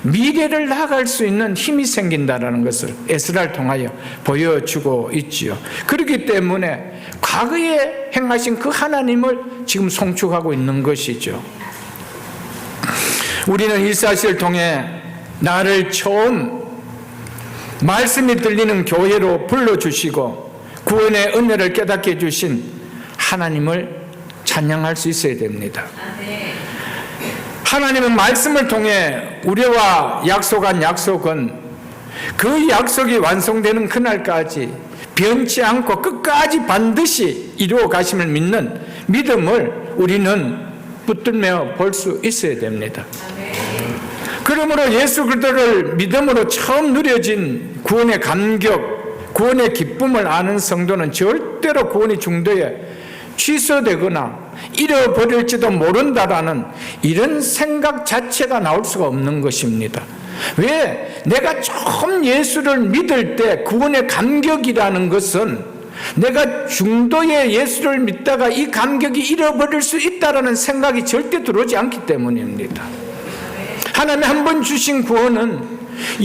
미래를 나아갈 수 있는 힘이 생긴다는 것을 에스라를 통하여 보여주고 있지요. 그렇기 때문에 과거에 행하신 그 하나님을 지금 송축하고 있는 것이죠. 우리는 일사시를 통해 나를 처음 말씀이 들리는 교회로 불러주시고 구원의 은혜를 깨닫게 해주신 하나님을 찬양할 수 있어야 됩니다. 하나님은 말씀을 통해 우리와 약속한 약속은 그 약속이 완성되는 그날까지 변치 않고 끝까지 반드시 이루어 가심을 믿는 믿음을 우리는 붙들며 볼 수 있어야 됩니다. 그러므로 예수 그리스도를 믿음으로 처음 누려진 구원의 감격, 구원의 기쁨을 아는 성도는 절대로 구원이 중도에 취소되거나 잃어버릴지도 모른다라는 이런 생각 자체가 나올 수가 없는 것입니다. 왜? 내가 처음 예수를 믿을 때 구원의 감격이라는 것은 내가 중도에 예수를 믿다가 이 감격이 잃어버릴 수 있다라는 생각이 절대 들어오지 않기 때문입니다. 하나님 한 번 주신 구원은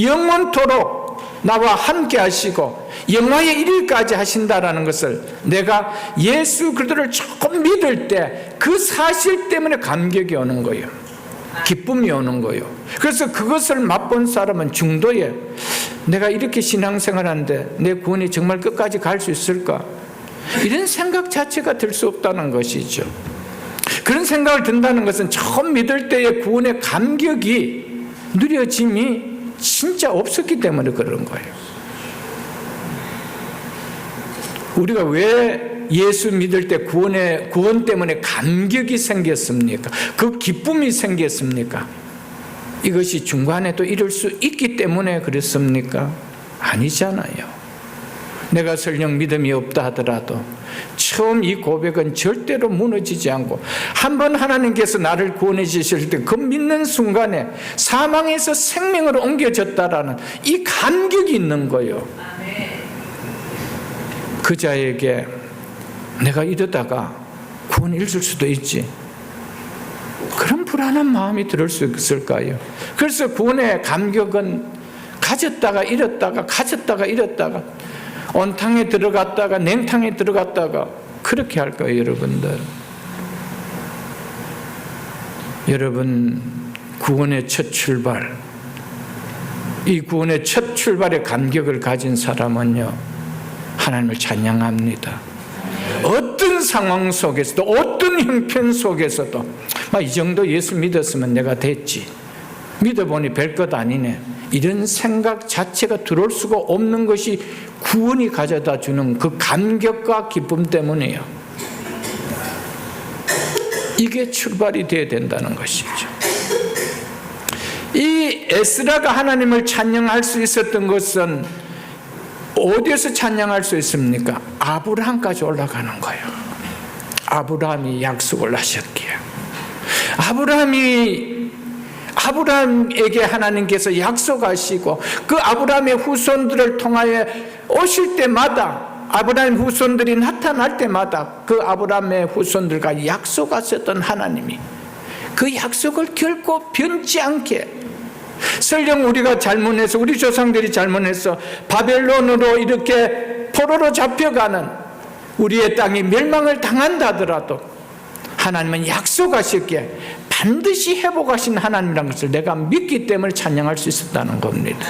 영원토록 나와 함께 하시고 영화의 일일까지 하신다라는 것을 내가 예수 그리스도를 조금 믿을 때 그 사실 때문에 감격이 오는 거예요. 기쁨이 오는 거예요. 그래서 그것을 맛본 사람은 중도에 내가 이렇게 신앙생활하는데 내 구원이 정말 끝까지 갈 수 있을까? 이런 생각 자체가 들 수 없다는 것이죠. 그런 생각을 든다는 것은 처음 믿을 때의 구원의 감격이 누려짐이 진짜 없었기 때문에 그런 거예요. 우리가 왜 예수 믿을 때 구원 때문에 감격이 생겼습니까? 그 기쁨이 생겼습니까? 이것이 중간에도 이룰 수 있기 때문에 그랬습니까? 아니잖아요. 내가 설령 믿음이 없다 하더라도 처음 이 고백은 절대로 무너지지 않고 한번 하나님께서 나를 구원해 주실 때 그 믿는 순간에 사망에서 생명으로 옮겨졌다라는 이 감격이 있는 거예요. 그 자에게 내가 이러다가 구원 잃을 수도 있지, 그런 불안한 마음이 들을 수 있을까요? 그래서 구원의 감격은 가졌다가 잃었다가 가졌다가 잃었다가 온탕에 들어갔다가 냉탕에 들어갔다가 그렇게 할 거예요. 여러분들, 여러분 구원의 첫 출발, 이 구원의 첫 출발의 감격을 가진 사람은요 하나님을 찬양합니다. 어떤 상황 속에서도 어떤 형편 속에서도 이 정도 예수 믿었으면 내가 됐지, 믿어보니 별것 아니네, 이런 생각 자체가 들어올 수가 없는 것이 구원이 가져다 주는 그 감격과 기쁨 때문이에요. 이게 출발이 되어야 된다는 것이죠. 이 에스라가 하나님을 찬양할 수 있었던 것은 어디에서 찬양할 수 있습니까? 아브라함까지 올라가는 거예요. 아브라함이 약속을 하셨기에, 아브라함에게 하나님께서 약속하시고 그 아브라함의 후손들을 통하여 오실 때마다, 아브라함 후손들이 나타날 때마다 그 아브라함의 후손들과 약속하셨던 하나님이 그 약속을 결코 변치 않게, 설령 우리가 잘못해서, 우리 조상들이 잘못해서 바벨론으로 이렇게 포로로 잡혀가는 우리의 땅이 멸망을 당한다 하더라도 하나님은 약속하셨기에 반드시 회복하신 하나님이라는 것을 내가 믿기 때문에 찬양할 수 있었다는 겁니다.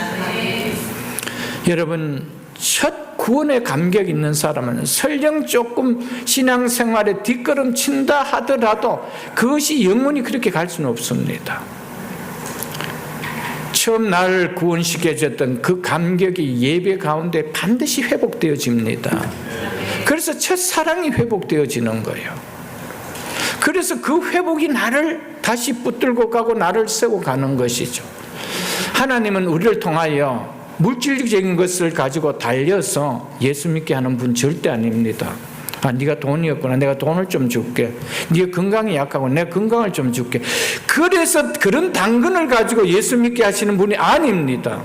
여러분, 첫 구원의 감격이 있는 사람은 설령 조금 신앙생활에 뒷걸음친다 하더라도 그것이 영원히 그렇게 갈 수는 없습니다. 처음 나를 구원시켜줬던 그 감격이 예배 가운데 반드시 회복되어집니다. 그래서 첫사랑이 회복되어지는 거예요. 그래서 그 회복이 나를 다시 붙들고 가고 나를 세우고 가는 것이죠. 하나님은 우리를 통하여 물질적인 것을 가지고 달려서 예수 믿게 하는 분 절대 아닙니다. 네가 돈이 없구나, 내가 돈을 좀 줄게. 네가 건강이 약하고 내가 건강을 좀 줄게. 그래서 그런 당근을 가지고 예수 믿게 하시는 분이 아닙니다.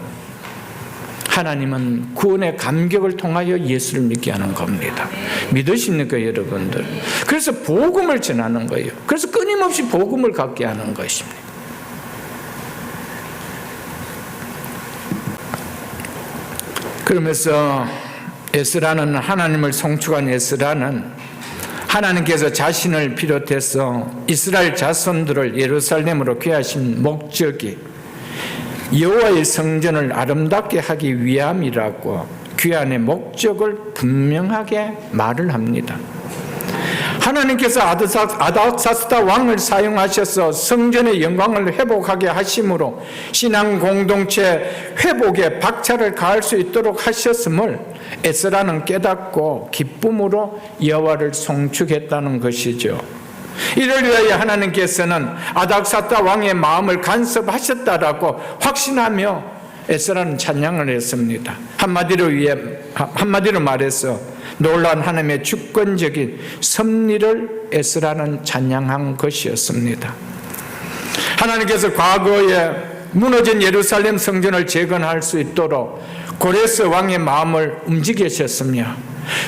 하나님은 구원의 감격을 통하여 예수를 믿게 하는 겁니다. 믿으십니까 여러분들? 그래서 복음을 전하는 거예요. 그래서 끊임없이 복음을 갖게 하는 것입니다. 그러면서 에스라는, 하나님을 송축한 에스라는 하나님께서 자신을 비롯해서 이스라엘 자손들을 예루살렘으로 귀하신 목적이 여호와의 성전을 아름답게 하기 위함이라고 귀환의 목적을 분명하게 말을 합니다. 하나님께서 아닥사스다 왕을 사용하셔서 성전의 영광을 회복하게 하심으로 신앙 공동체 회복에 박차를 가할 수 있도록 하셨음을 에스라는 깨닫고 기쁨으로 여호와를 송축했다는 것이죠. 이를 위하여 하나님께서는 아닥사스다 왕의 마음을 간섭하셨다라고 확신하며 에스라는 찬양을 했습니다. 한마디로 말해서 놀라운 하나님의 주권적인 섭리를 에스라는 찬양한 것이었습니다. 하나님께서 과거에 무너진 예루살렘 성전을 재건할 수 있도록 고레스 왕의 마음을 움직이셨으며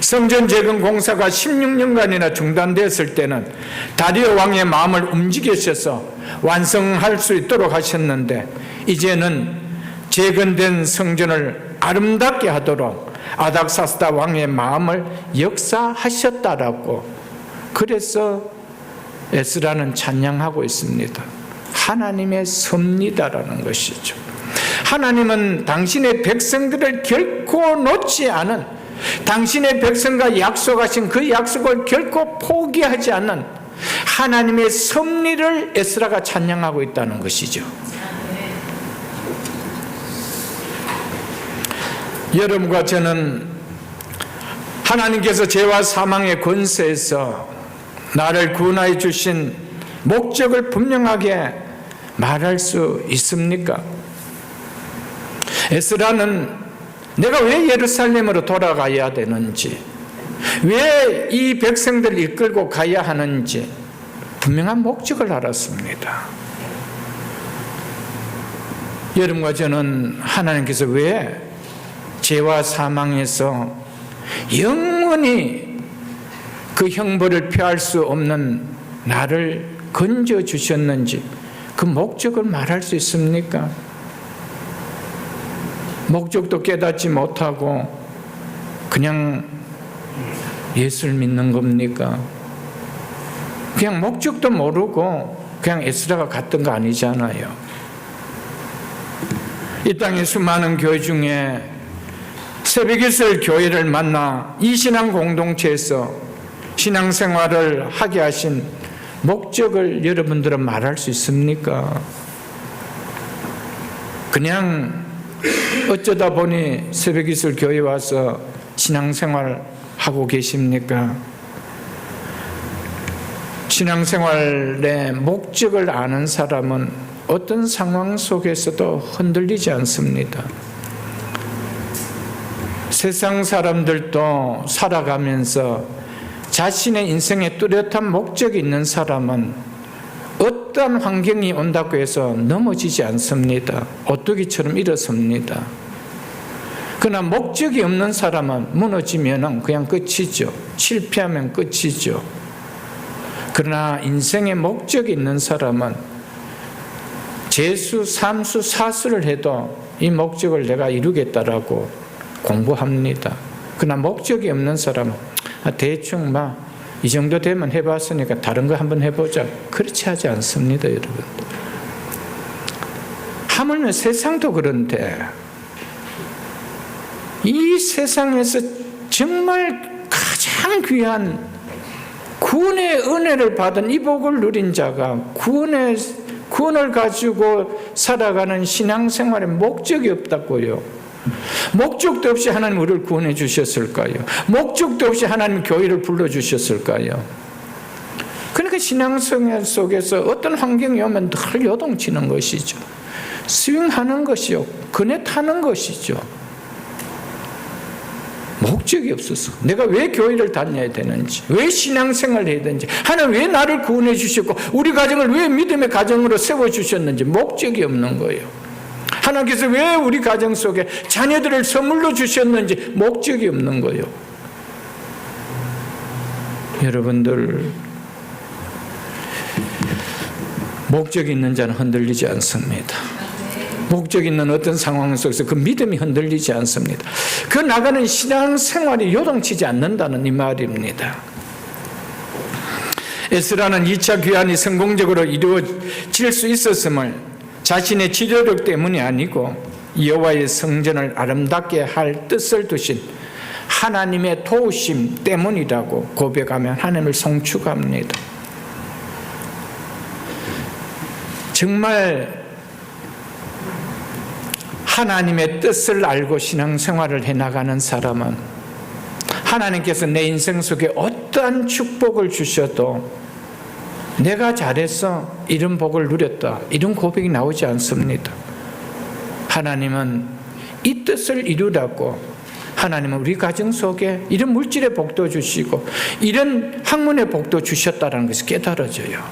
성전 재건 공사가 16년간이나 중단되었을 때는 다리오 왕의 마음을 움직이셔서 완성할 수 있도록 하셨는데 이제는 재건된 성전을 아름답게 하도록 아닥사스다 왕의 마음을 역사하셨다라고 그래서 에스라는 찬양하고 있습니다. 하나님의 섭리다라는 것이죠. 하나님은 당신의 백성들을 결코 놓지 않은, 당신의 백성과 약속하신 그 약속을 결코 포기하지 않는 하나님의 섭리를 에스라가 찬양하고 있다는 것이죠. 여러분과 저는 하나님께서 죄와 사망의 권세에서 나를 구원하여 주신 목적을 분명하게 말할 수 있습니까? 에스라는 내가 왜 예루살렘으로 돌아가야 되는지, 왜 이 백성들을 이끌고 가야 하는지 분명한 목적을 알았습니다. 여러분과 저는 하나님께서 왜 죄와 사망에서 영원히 그 형벌을 피할 수 없는 나를 건져 주셨는지 그 목적을 말할 수 있습니까? 목적도 깨닫지 못하고 그냥 예수를 믿는 겁니까? 그냥 목적도 모르고 그냥 에스라가 갔던 거 아니잖아요. 이 땅의 수많은 교회 중에 새벽이슬 교회를 만나 이 신앙 공동체에서 신앙생활을 하게 하신 목적을 여러분들은 말할 수 있습니까? 그냥 어쩌다 보니 새벽이슬 교회 와서 신앙생활 하고 계십니까? 신앙생활의 목적을 아는 사람은 어떤 상황 속에서도 흔들리지 않습니다. 세상 사람들도 살아가면서 자신의 인생에 뚜렷한 목적이 있는 사람은 어떠한 환경이 온다고 해서 넘어지지 않습니다. 오뚜기처럼 일어섭니다. 그러나 목적이 없는 사람은 무너지면 그냥 끝이죠. 실패하면 끝이죠. 그러나 인생에 목적이 있는 사람은 재수, 삼수, 사수를 해도 이 목적을 내가 이루겠다라고 공부합니다. 그러나 목적이 없는 사람은 대충 이 정도 되면 해봤으니까 다른 거 한번 해보자. 그렇지 하지 않습니다, 여러분. 하물며 세상도 그런데 이 세상에서 정말 가장 귀한 구원의 은혜를 받은 이 복을 누린 자가 구원을 가지고 살아가는 신앙생활에 목적이 없다고요. 목적도 없이 하나님 우리를 구원해 주셨을까요? 목적도 없이 하나님 교회를 불러주셨을까요? 그러니까 신앙생활 속에서 어떤 환경이 오면 늘 요동치는 것이죠. 스윙하는 것이요. 그네 타는 것이죠. 목적이 없어서 내가 왜 교회를 다녀야 되는지, 왜 신앙생활을 해야 되는지, 하나님 왜 나를 구원해 주셨고 우리 가정을 왜 믿음의 가정으로 세워주셨는지 목적이 없는 거예요. 하나님께서 왜 우리 가정 속에 자녀들을 선물로 주셨는지 목적이 없는 거예요. 여러분들, 목적이 있는 자는 흔들리지 않습니다. 목적 있는 어떤 상황 속에서 그 믿음이 흔들리지 않습니다. 그 나가는 신앙생활이 요동치지 않는다는 이 말입니다. 에스라는 2차 귀환이 성공적으로 이루어질 수 있었음을 자신의 지도력 때문이 아니고 여호와의 성전을 아름답게 할 뜻을 두신 하나님의 도우심 때문이라고 고백하면 하나님을 송축합니다. 정말 하나님의 뜻을 알고 신앙생활을 해나가는 사람은 하나님께서 내 인생 속에 어떠한 축복을 주셔도 내가 잘해서 이런 복을 누렸다, 이런 고백이 나오지 않습니다. 하나님은 이 뜻을 이루라고 하나님은 우리 가정 속에 이런 물질의 복도 주시고 이런 학문의 복도 주셨다는 것이 깨달아져요.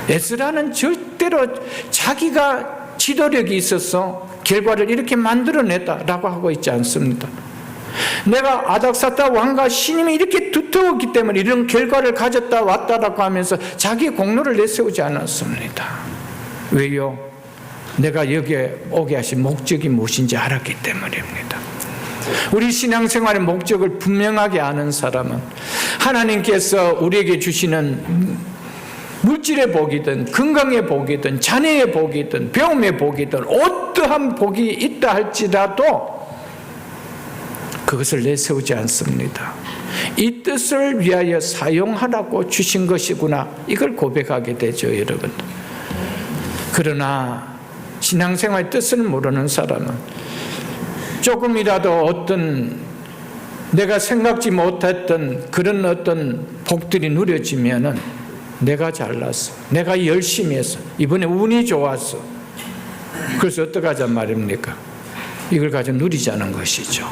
에스라는 절대로 자기가 지도력이 있어서 결과를 이렇게 만들어냈다라고 하고 있지 않습니다. 내가 아닥사타 왕과 신임이 이렇게 두터웠기 때문에 이런 결과를 가졌다 왔다라고 하면서 자기 공로를 내세우지 않았습니다. 왜요? 내가 여기에 오게 하신 목적이 무엇인지 알았기 때문입니다. 우리 신앙생활의 목적을 분명하게 아는 사람은 하나님께서 우리에게 주시는 물질의 복이든 건강의 복이든 자녀의 복이든 배움의 복이든 어떠한 복이 있다 할지라도 그것을 내세우지 않습니다. 이 뜻을 위하여 사용하라고 주신 것이구나, 이걸 고백하게 되죠, 여러분. 그러나 신앙생활의 뜻을 모르는 사람은 조금이라도 어떤 내가 생각지 못했던 그런 어떤 복들이 누려지면은 내가 잘났어, 내가 열심히 했어, 이번에 운이 좋았어, 그래서 어떡하잔 말입니까? 이걸 가지고 누리자는 것이죠.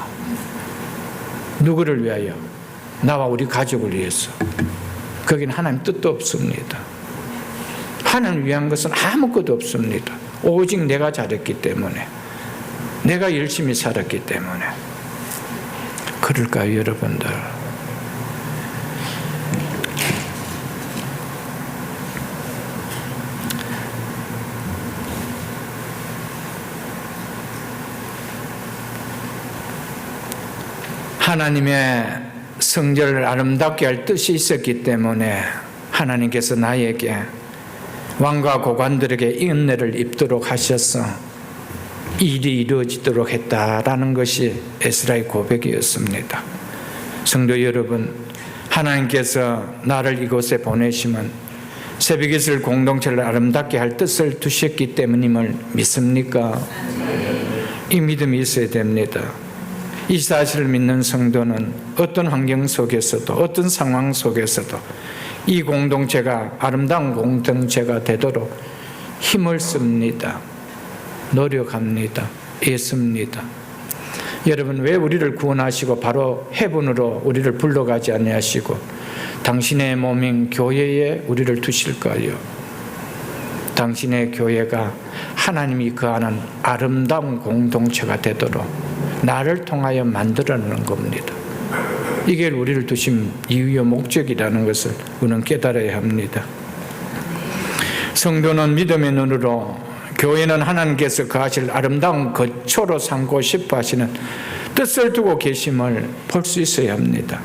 누구를 위하여? 나와 우리 가족을 위해서. 거기는 하나님 뜻도 없습니다. 하나님을 위한 것은 아무것도 없습니다. 오직 내가 잘했기 때문에, 내가 열심히 살았기 때문에. 그럴까요, 여러분들? 하나님의 성전을 아름답게 할 뜻이 있었기 때문에 하나님께서 나에게 왕과 고관들에게 은혜를 입도록 하셔서 일이 이루어지도록 했다라는 것이 에스라의 고백이었습니다. 성도 여러분, 하나님께서 나를 이곳에 보내시면 새벽이슬 공동체를 아름답게 할 뜻을 두셨기 때문임을 믿습니까? 이 믿음이 있어야 됩니다. 이 사실을 믿는 성도는 어떤 환경 속에서도 어떤 상황 속에서도 이 공동체가 아름다운 공동체가 되도록 힘을 씁니다. 노력합니다. 애씁니다. 여러분, 왜 우리를 구원하시고 바로 헤븐으로 우리를 불러가지 아니하시고 당신의 몸인 교회에 우리를 두실까요? 당신의 교회가 하나님이 거하는 아름다운 공동체가 되도록 나를 통하여 만들어내는 겁니다. 이게 우리를 두신 이유요 목적이라는 것을 우리는 깨달아야 합니다. 성도는 믿음의 눈으로, 교회는 하나님께서 거하실 아름다운 거처로 삼고 싶어 하시는 뜻을 두고 계심을 볼 수 있어야 합니다.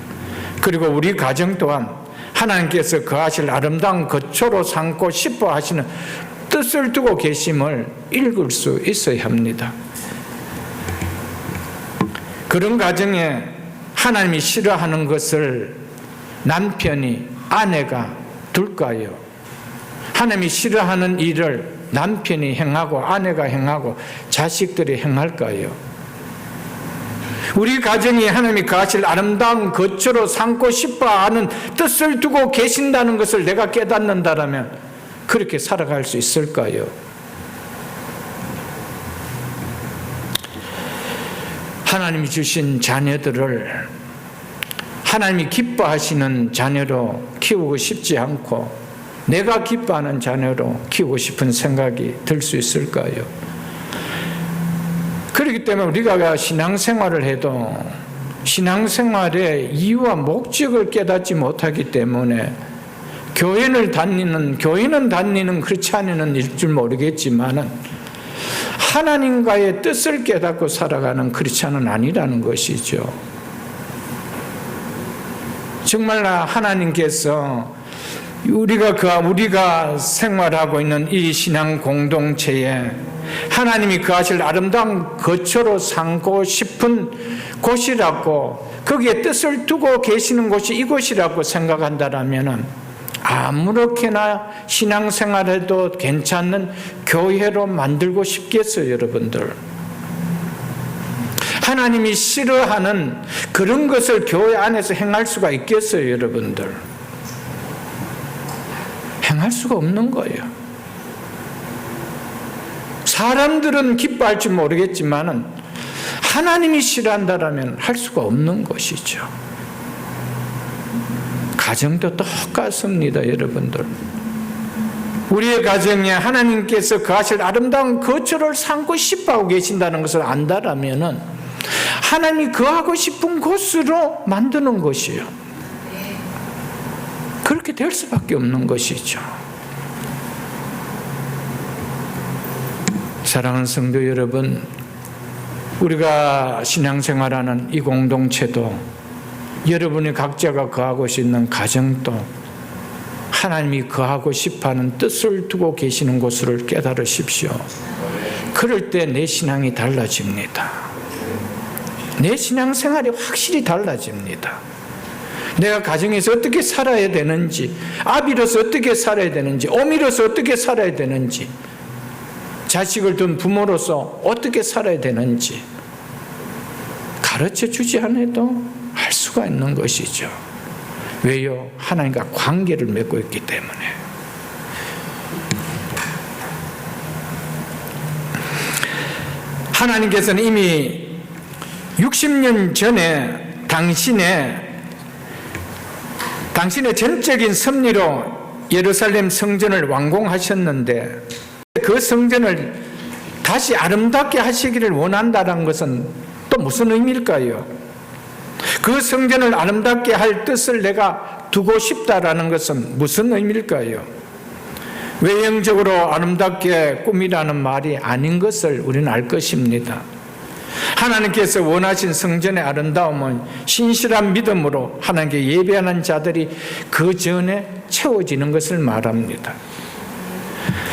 그리고 우리 가정 또한 하나님께서 거하실 아름다운 거처로 삼고 싶어 하시는 뜻을 두고 계심을 읽을 수 있어야 합니다. 그런 가정에 하나님이 싫어하는 것을 남편이, 아내가 둘까요? 하나님이 싫어하는 일을 남편이 행하고 아내가 행하고 자식들이 행할까요? 우리 가정이 하나님이 거하실 아름다운 거처로 삼고 싶어하는 뜻을 두고 계신다는 것을 내가 깨닫는다면 그렇게 살아갈 수 있을까요? 하나님이 주신 자녀들을 하나님이 기뻐하시는 자녀로 키우고 싶지 않고 내가 기뻐하는 자녀로 키우고 싶은 생각이 들 수 있을까요? 그렇기 때문에 우리가 신앙생활을 해도 신앙생활의 이유와 목적을 깨닫지 못하기 때문에 교회는 다니는 크리스찬인은 일 줄 모르겠지만은 하나님과의 뜻을 깨닫고 살아가는 크리스찬은 아니라는 것이죠. 정말 하나님께서 우리가 생활하고 있는 이 신앙 공동체에 하나님이 거하실 아름다운 거처로 삼고 싶은 곳이라고, 거기에 뜻을 두고 계시는 곳이 이곳이라고 생각한다라면 아무렇게나 신앙생활해도 괜찮은 교회로 만들고 싶겠어요, 여러분들? 하나님이 싫어하는 그런 것을 교회 안에서 행할 수가 있겠어요, 여러분들? 행할 수가 없는 거예요. 사람들은 기뻐할지 모르겠지만 하나님이 싫어한다면 할 수가 없는 것이죠. 가정도 똑같습니다, 여러분들. 우리의 가정에 하나님께서 거하실 아름다운 거처를 삼고 싶어하고 계신다는 것을 안다라면 하나님이 거하고 싶은 곳으로 만드는 것이요. 그렇게 될 수밖에 없는 것이죠. 사랑하는 성도 여러분, 우리가 신앙생활하는 이 공동체도, 여러분이 각자가 거하고 있는 가정도 하나님이 거하고 싶어하는 뜻을 두고 계시는 곳을 깨달으십시오. 그럴 때 내 신앙이 달라집니다. 내 신앙생활이 확실히 달라집니다. 내가 가정에서 어떻게 살아야 되는지, 아비로서 어떻게 살아야 되는지, 어미로서 어떻게 살아야 되는지, 자식을 둔 부모로서 어떻게 살아야 되는지 가르쳐 주지 않아도 할 수가 있는 것이죠. 왜요? 하나님과 관계를 맺고 있기 때문에. 하나님께서는 이미 60년 전에 당신의 전적인 섭리로 예루살렘 성전을 완공하셨는데, 그 성전을 다시 아름답게 하시기를 원한다는 것은 또 무슨 의미일까요? 그 성전을 아름답게 할 뜻을 내가 두고 싶다라는 것은 무슨 의미일까요? 외형적으로 아름답게 꾸미라는 말이 아닌 것을 우리는 알 것입니다. 하나님께서 원하신 성전의 아름다움은 신실한 믿음으로 하나님께 예배하는 자들이 그 전에 채워지는 것을 말합니다.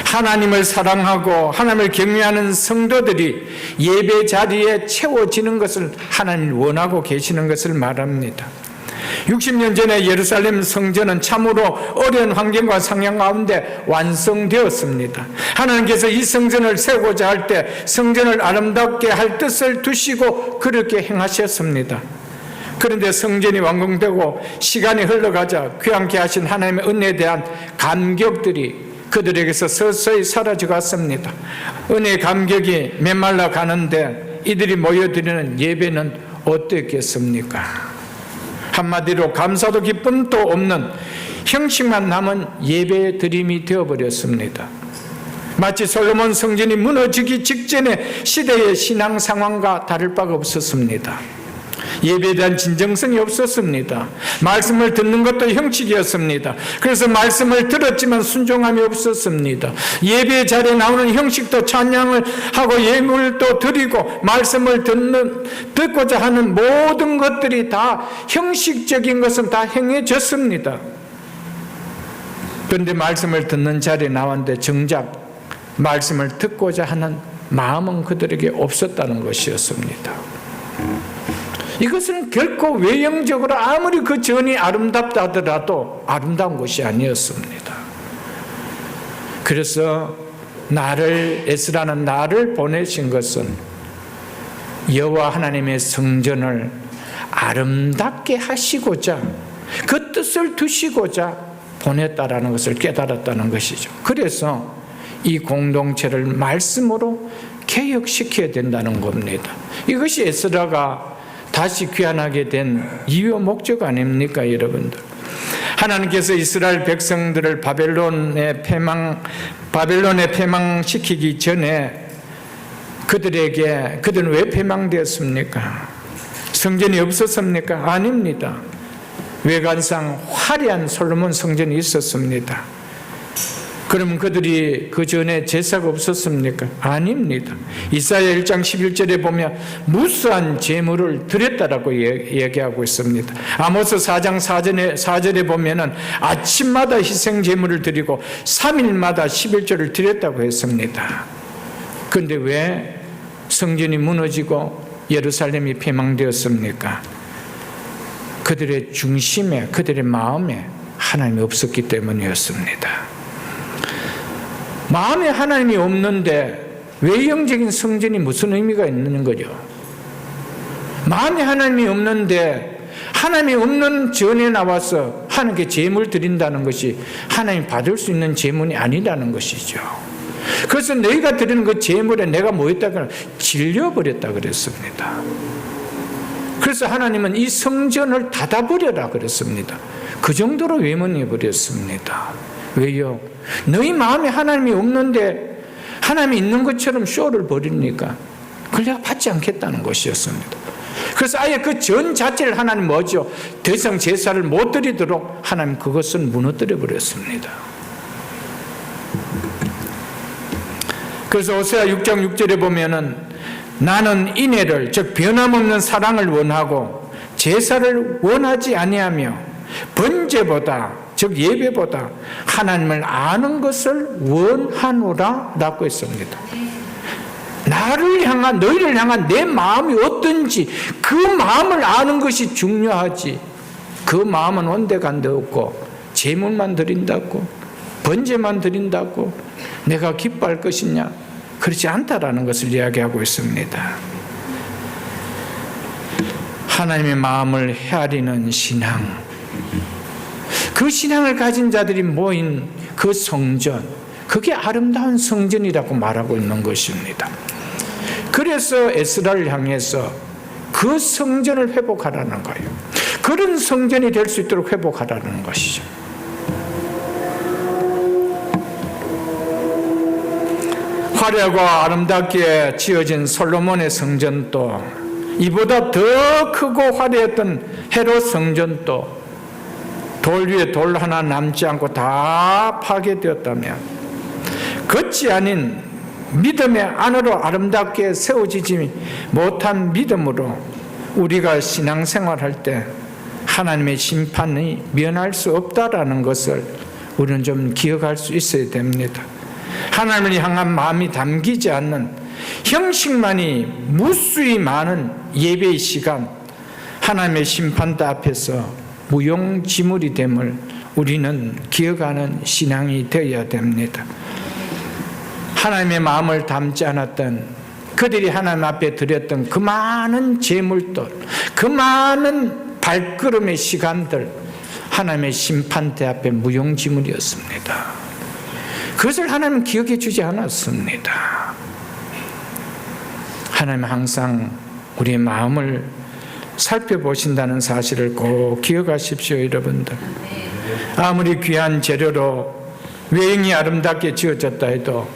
하나님을 사랑하고 하나님을 경외하는 성도들이 예배 자리에 채워지는 것을 하나님이 원하고 계시는 것을 말합니다. 60년 전에 예루살렘 성전은 참으로 어려운 환경과 상황 가운데 완성되었습니다. 하나님께서 이 성전을 세우고자 할 때 성전을 아름답게 할 뜻을 두시고 그렇게 행하셨습니다. 그런데 성전이 완공되고 시간이 흘러가자 귀함케 하신 하나님의 은혜에 대한 감격들이 그들에게서 서서히 사라져 갔습니다. 은혜의 감격이 메말라 가는데 이들이 모여드리는 예배는 어땠겠습니까? 한마디로 감사도 기쁨도 없는 형식만 남은 예배 드림이 되어버렸습니다. 마치 솔로몬 성전이 무너지기 직전의 시대의 신앙 상황과 다를 바가 없었습니다. 예배에 대한 진정성이 없었습니다. 말씀을 듣는 것도 형식이었습니다. 그래서 말씀을 들었지만 순종함이 없었습니다. 예배 자리에 나오는 형식도 찬양을 하고 예물도 드리고 말씀을 듣고자 하는 모든 것들이 다 형식적인 것은 다 행해졌습니다. 그런데 말씀을 듣는 자리에 나왔는데 정작 말씀을 듣고자 하는 마음은 그들에게 없었다는 것이었습니다. 이것은 결코 외형적으로 아무리 그 전이 아름답다 하더라도 아름다운 것이 아니었습니다. 그래서 에스라는 나를 보내신 것은 여호와 하나님의 성전을 아름답게 하시고자 그 뜻을 두시고자 보냈다라는 것을 깨달았다는 것이죠. 그래서 이 공동체를 말씀으로 개혁시켜야 된다는 겁니다. 이것이 에스라가 다시 귀환하게 된 이유 목적 아닙니까, 여러분들? 하나님께서 이스라엘 백성들을 바벨론에 패망시키기 전에 그들은 왜 패망되었습니까? 성전이 없었습니까? 아닙니다. 외관상 화려한 솔로몬 성전이 있었습니다. 그러면 그들이 그 전에 제사가 없었습니까? 아닙니다. 이사야 1장 11절에 보면 무수한 제물을 드렸다라고 얘기하고 있습니다. 아모스 4장 4절에 보면은 아침마다 희생 제물을 드리고 3일마다 11절을 드렸다고 했습니다. 그런데 왜 성전이 무너지고 예루살렘이 폐망되었습니까? 그들의 중심에, 그들의 마음에 하나님이 없었기 때문이었습니다. 마음에 하나님이 없는데 외형적인 성전이 무슨 의미가 있는 거죠? 마음에 하나님이 없는데 하나님이 없는 전에 나와서 하나님께 제물 드린다는 것이 하나님 받을 수 있는 제물이 아니라는 것이죠. 그래서 너희가 드리는 그 제물에 내가 뭐 했다고 질려버렸다 그랬습니다. 그래서 하나님은 이 성전을 닫아버려라 그랬습니다. 그 정도로 외면해 버렸습니다. 왜요? 너희 마음에 하나님이 없는데 하나님이 있는 것처럼 쇼를 벌이니까 그걸 내가 받지 않겠다는 것이었습니다. 그래서 아예 그 전 자체를 하나님 뭐죠? 더 이상 제사를 못 드리도록 하나님 그것을 무너뜨려 버렸습니다. 그래서 호세아 6장 6절에 보면은 나는 인애를 즉 변함없는 사랑을 원하고 제사를 원하지 아니하며 번제보다 즉 예배보다 하나님을 아는 것을 원하노라 라고 했습니다. 나를 향한 너희를 향한 내 마음이 어떤지 그 마음을 아는 것이 중요하지. 그 마음은 온데간데 없고 제물만 드린다고 번제만 드린다고 내가 기뻐할 것이냐? 그렇지 않다라는 것을 이야기하고 있습니다. 하나님의 마음을 헤아리는 신앙, 그 신앙을 가진 자들이 모인 그 성전, 그게 아름다운 성전이라고 말하고 있는 것입니다. 그래서 에스라를 향해서 그 성전을 회복하라는 거예요. 그런 성전이 될 수 있도록 회복하라는 것이죠. 화려하고 아름답게 지어진 솔로몬의 성전도, 이보다 더 크고 화려했던 헤롯 성전도 돌 위에 돌 하나 남지 않고 다 파괴되었다면, 걷지 아닌 믿음의 안으로 아름답게 세워지지 못한 믿음으로 우리가 신앙생활할 때 하나님의 심판이 면할 수 없다라는 것을 우리는 좀 기억할 수 있어야 됩니다. 하나님을 향한 마음이 담기지 않는 형식만이 무수히 많은 예배의 시간, 하나님의 심판대 앞에서 무용지물이 됨을 우리는 기억하는 신앙이 되어야 됩니다. 하나님의 마음을 담지 않았던 그들이 하나님 앞에 드렸던 그 많은 제물들, 그 많은 발걸음의 시간들, 하나님의 심판대 앞에 무용지물이었습니다. 그것을 하나님은 기억해 주지 않았습니다. 하나님은 항상 우리의 마음을 살펴보신다는 사실을 꼭 기억하십시오, 여러분들. 아무리 귀한 재료로 외형이 아름답게 지어졌다 해도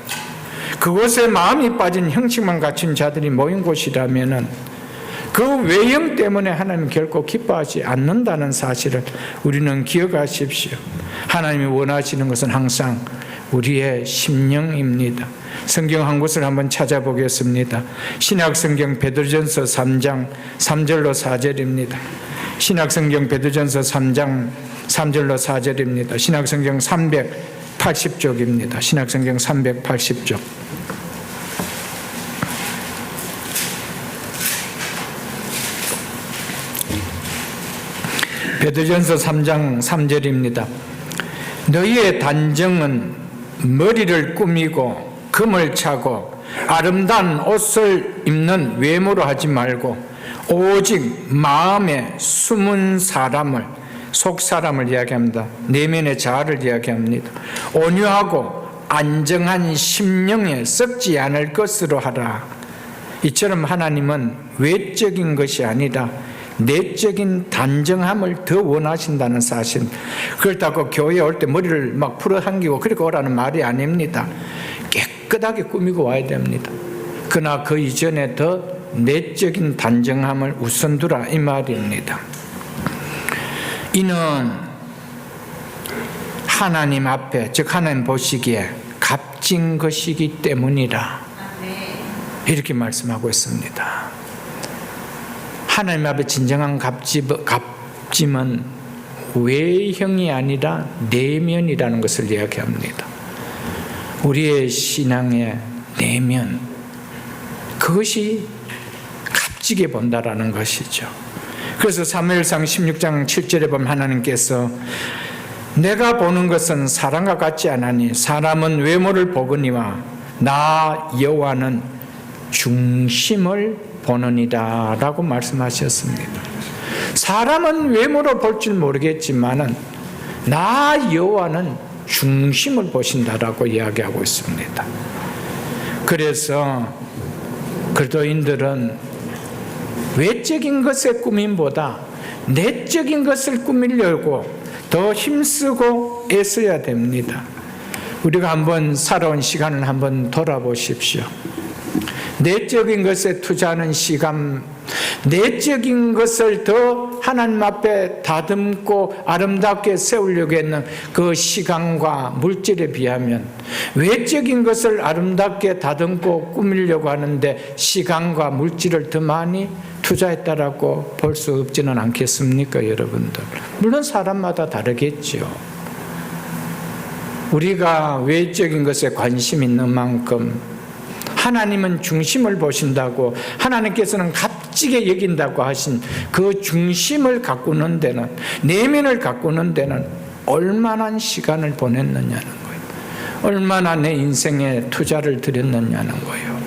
그곳에 마음이 빠진 형식만 갖춘 자들이 모인 곳이라면 그 외형 때문에 하나님 결코 기뻐하지 않는다는 사실을 우리는 기억하십시오. 하나님이 원하시는 것은 항상 우리의 심령입니다. 성경 한 곳을 한번 찾아보겠습니다. 신약성경 베드로전서 3장 3절로 4절입니다. 신약성경 베드로전서 3장 3절로 4절입니다. 신약성경 380쪽입니다. 신약성경 380쪽. 베드로전서 3장 3절입니다. 너희의 단정은 머리를 꾸미고 금을 차고 아름다운 옷을 입는 외모로 하지 말고 오직 마음에 숨은 사람을, 속 사람을 이야기합니다. 내면의 자아를 이야기합니다. 온유하고 안정한 심령에 썩지 않을 것으로 하라. 이처럼 하나님은 외적인 것이 아니라 내적인 단정함을 더 원하신다는 사실. 그렇다고 교회에 올 때 머리를 막 풀어당기고 그렇게 오라는 말이 아닙니다. 깨끗하게 꾸미고 와야 됩니다. 그러나 그 이전에 더 내적인 단정함을 우선 두라 이 말입니다. 이는 하나님 앞에, 즉 하나님 보시기에 값진 것이기 때문이라, 이렇게 말씀하고 있습니다. 하나님 앞에 진정한 값짐은 외형이 아니라 내면이라는 것을 이야기합니다. 우리의 신앙의 내면, 그것이 값지게 본다라는 것이죠. 그래서 사무엘상 16장 7절에 보면 하나님께서 내가 보는 것은 사람과 같지 않으니 사람은 외모를 보거니와 나 여호와는 중심을 보느니라 라고 말씀하셨습니다. 사람은 외모로 볼 줄 모르겠지만은 나 여호와는 중심을 보신다라고 이야기하고 있습니다. 그래서 그리스도인들은 외적인 것의 꾸밈보다 내적인 것을 꾸미려고 더 힘쓰고 애써야 됩니다. 우리가 한번 살아온 시간을 한번 돌아보십시오. 내적인 것에 투자하는 시간, 내적인 것을 더 하나님 앞에 다듬고 아름답게 세우려고 했는 그 시간과 물질에 비하면 외적인 것을 아름답게 다듬고 꾸미려고 하는데 시간과 물질을 더 많이 투자했다라고 볼 수 없지는 않겠습니까, 여러분들? 물론 사람마다 다르겠죠. 우리가 외적인 것에 관심 있는 만큼 하나님은 중심을 보신다고, 하나님께서는 값지게 여긴다고 하신 그 중심을 가꾸는 데는, 내면을 가꾸는 데는 얼마나 시간을 보냈느냐는 거예요. 얼마나 내 인생에 투자를 들였느냐는 거예요.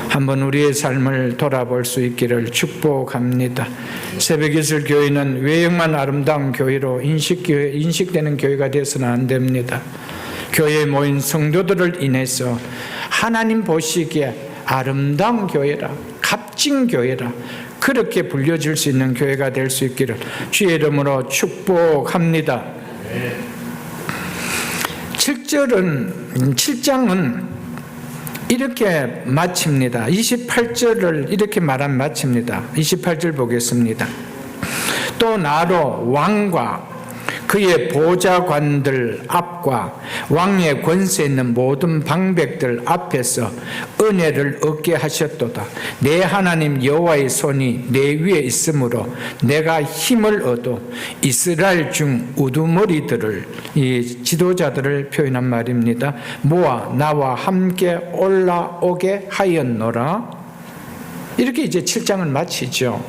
한번 우리의 삶을 돌아볼 수 있기를 축복합니다. 새벽예술교회는 외형만 아름다운 교회로 인식되는 교회가 되어서는 안 됩니다. 교회에 모인 성도들을 인해서 하나님 보시기에 아름다운 교회라, 값진 교회라, 그렇게 불려질 수 있는 교회가 될 수 있기를 주의 이름으로 축복합니다. 7장은 이렇게 마칩니다. 28절을 이렇게 마칩니다. 28절 보겠습니다. 또 나로 왕과 그의 보좌관들 앞과 왕의 권세 있는 모든 방백들 앞에서 은혜를 얻게 하셨도다. 내 하나님 여호와의 손이 내 위에 있으므로 내가 힘을 얻어 이스라엘 중 우두머리들을, 이 지도자들을 표현한 말입니다, 모아 나와 함께 올라오게 하였노라. 이렇게 이제 7장을 마치죠.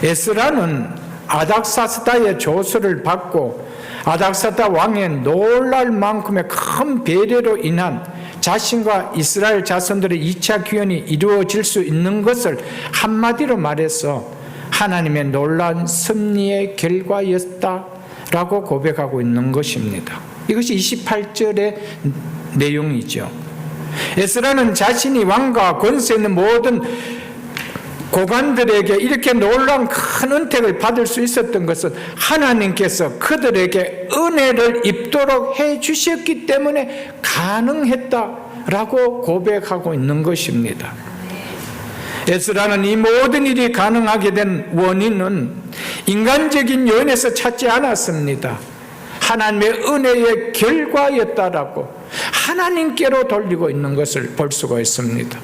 에스라는 아닥사스다의 조서를 받고 아닥사스다 왕의 놀랄 만큼의 큰 배려로 인한 자신과 이스라엘 자손들의 2차 귀환이 이루어질 수 있는 것을 한마디로 말해서 하나님의 놀라운 섭리의 결과였다라고 고백하고 있는 것입니다. 이것이 28절의 내용이죠. 에스라는 자신이 왕과 권세 있는 모든 고관들에게 이렇게 놀라운 큰 은택을 받을 수 있었던 것은 하나님께서 그들에게 은혜를 입도록 해 주셨기 때문에 가능했다라고 고백하고 있는 것입니다. 에스라는 이 모든 일이 가능하게 된 원인은 인간적인 요인에서 찾지 않았습니다. 하나님의 은혜의 결과였다라고 하나님께로 돌리고 있는 것을 볼 수가 있습니다.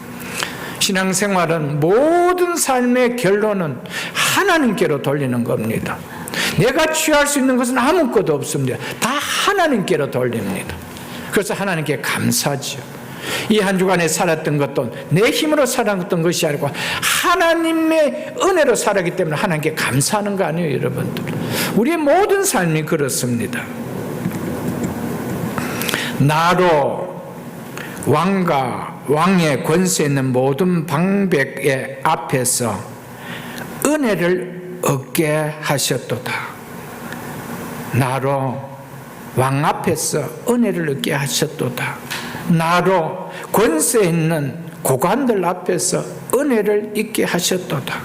신앙생활은 모든 삶의 결론은 하나님께로 돌리는 겁니다. 내가 취할 수 있는 것은 아무것도 없습니다. 다 하나님께로 돌립니다. 그래서 하나님께 감사하죠. 이 한 주간에 살았던 것도 내 힘으로 살았던 것이 아니고 하나님의 은혜로 살았기 때문에 하나님께 감사하는 거 아니에요, 여러분들? 우리의 모든 삶이 그렇습니다. 나로 왕과 왕의 권세 있는 모든 방백의 앞에서 은혜를 얻게 하셨도다. 나로 왕 앞에서 은혜를 얻게 하셨도다. 나로 권세 있는 고관들 앞에서 은혜를 얻게 하셨도다.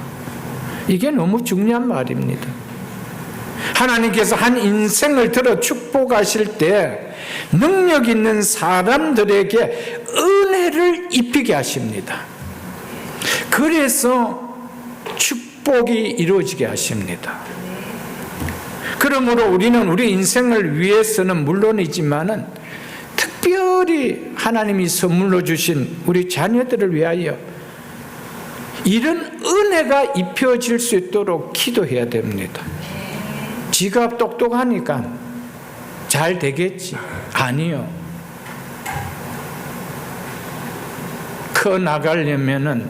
이게 너무 중요한 말입니다. 하나님께서 한 인생을 들어 축복하실 때 능력 있는 사람들에게 은혜를 입히게 하십니다. 그래서 축복이 이루어지게 하십니다. 그러므로 우리는 우리 인생을 위해서는 물론이지만은 특별히 하나님이 선물로 주신 우리 자녀들을 위하여 이런 은혜가 입혀질 수 있도록 기도해야 됩니다. 지가 똑똑하니까 잘 되겠지. 아니요. 커 나가려면은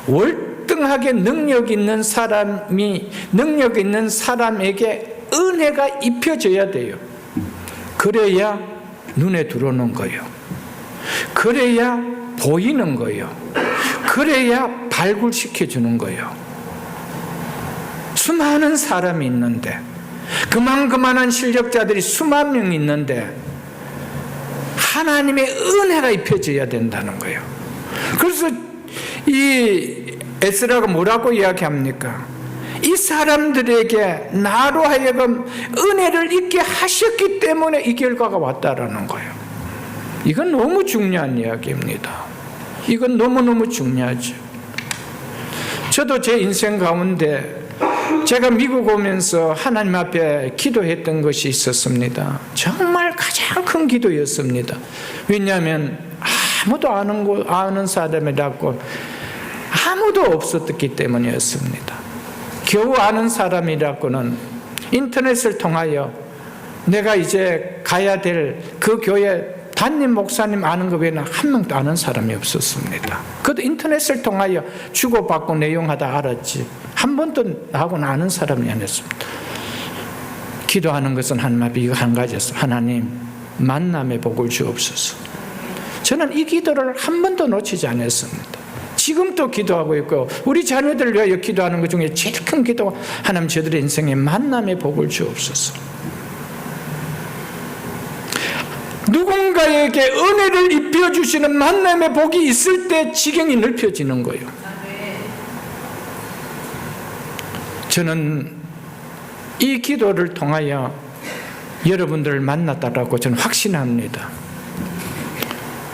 월등하게 능력 있는 사람에게 은혜가 입혀져야 돼요. 그래야 눈에 들어오는 거예요. 그래야 보이는 거예요. 그래야 발굴시켜주는 거예요. 수많은 사람이 있는데, 그만한 실력자들이 수만 명 있는데 하나님의 은혜가 입혀져야 된다는 거예요. 그래서 이 에스라가 뭐라고 이야기합니까? 이 사람들에게 나로 하여금 은혜를 입게 하셨기 때문에 이 결과가 왔다라는 거예요. 이건 너무 중요한 이야기입니다. 이건 너무너무 중요하죠. 저도 제 인생 가운데 제가 미국 오면서 하나님 앞에 기도했던 것이 있었습니다. 정말 가장 큰 기도였습니다. 왜냐하면 아무도 아는 사람이라고 아무도 없었기 때문이었습니다. 겨우 아는 사람이라고는 인터넷을 통하여 내가 이제 가야 될 그 교회 담임 목사님 아는 것 외에는 한 명도 아는 사람이 없었습니다. 그것도 인터넷을 통하여 주고받고 내용하다 알았지 한 번도 나하고는 아는 사람이 아니었습니다. 기도하는 것은 하나님 앞에 이거 한 가지였어요. 하나님, 만남의 복을 주옵소서. 저는 이 기도를 한 번도 놓치지 않았습니다. 지금도 기도하고 있고 우리 자녀들을 위하여 기도하는 것 중에 제일 큰 기도가 하나님 저들의 인생에 만남의 복을 주옵소서. 누군가에게 은혜를 입혀주시는 만남의 복이 있을 때 지경이 넓혀지는 거예요. 저는 이 기도를 통하여 여러분들을 만났다라고 저는 확신합니다.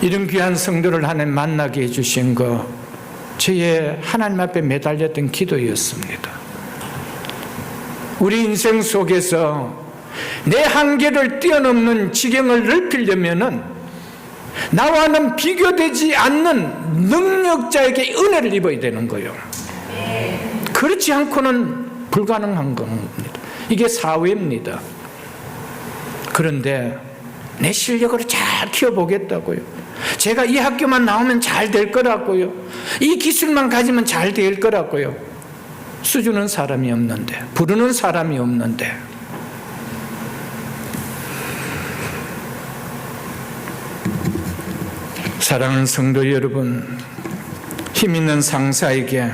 이런 귀한 성도를 하나님 만나게 해주신 거 저의 하나님 앞에 매달렸던 기도였습니다. 우리 인생 속에서 내 한계를 뛰어넘는 지경을 넓히려면은 나와는 비교되지 않는 능력자에게 은혜를 입어야 되는 거예요. 그렇지 않고는 불가능한 겁니다. 이게 사회입니다. 그런데 내 실력으로 잘 키워보겠다고요. 제가 이 학교만 나오면 잘 될 거라고요. 이 기술만 가지면 잘 될 거라고요. 수주는 사람이 없는데, 부르는 사람이 없는데. 사랑하는 성도 여러분, 힘 있는 상사에게,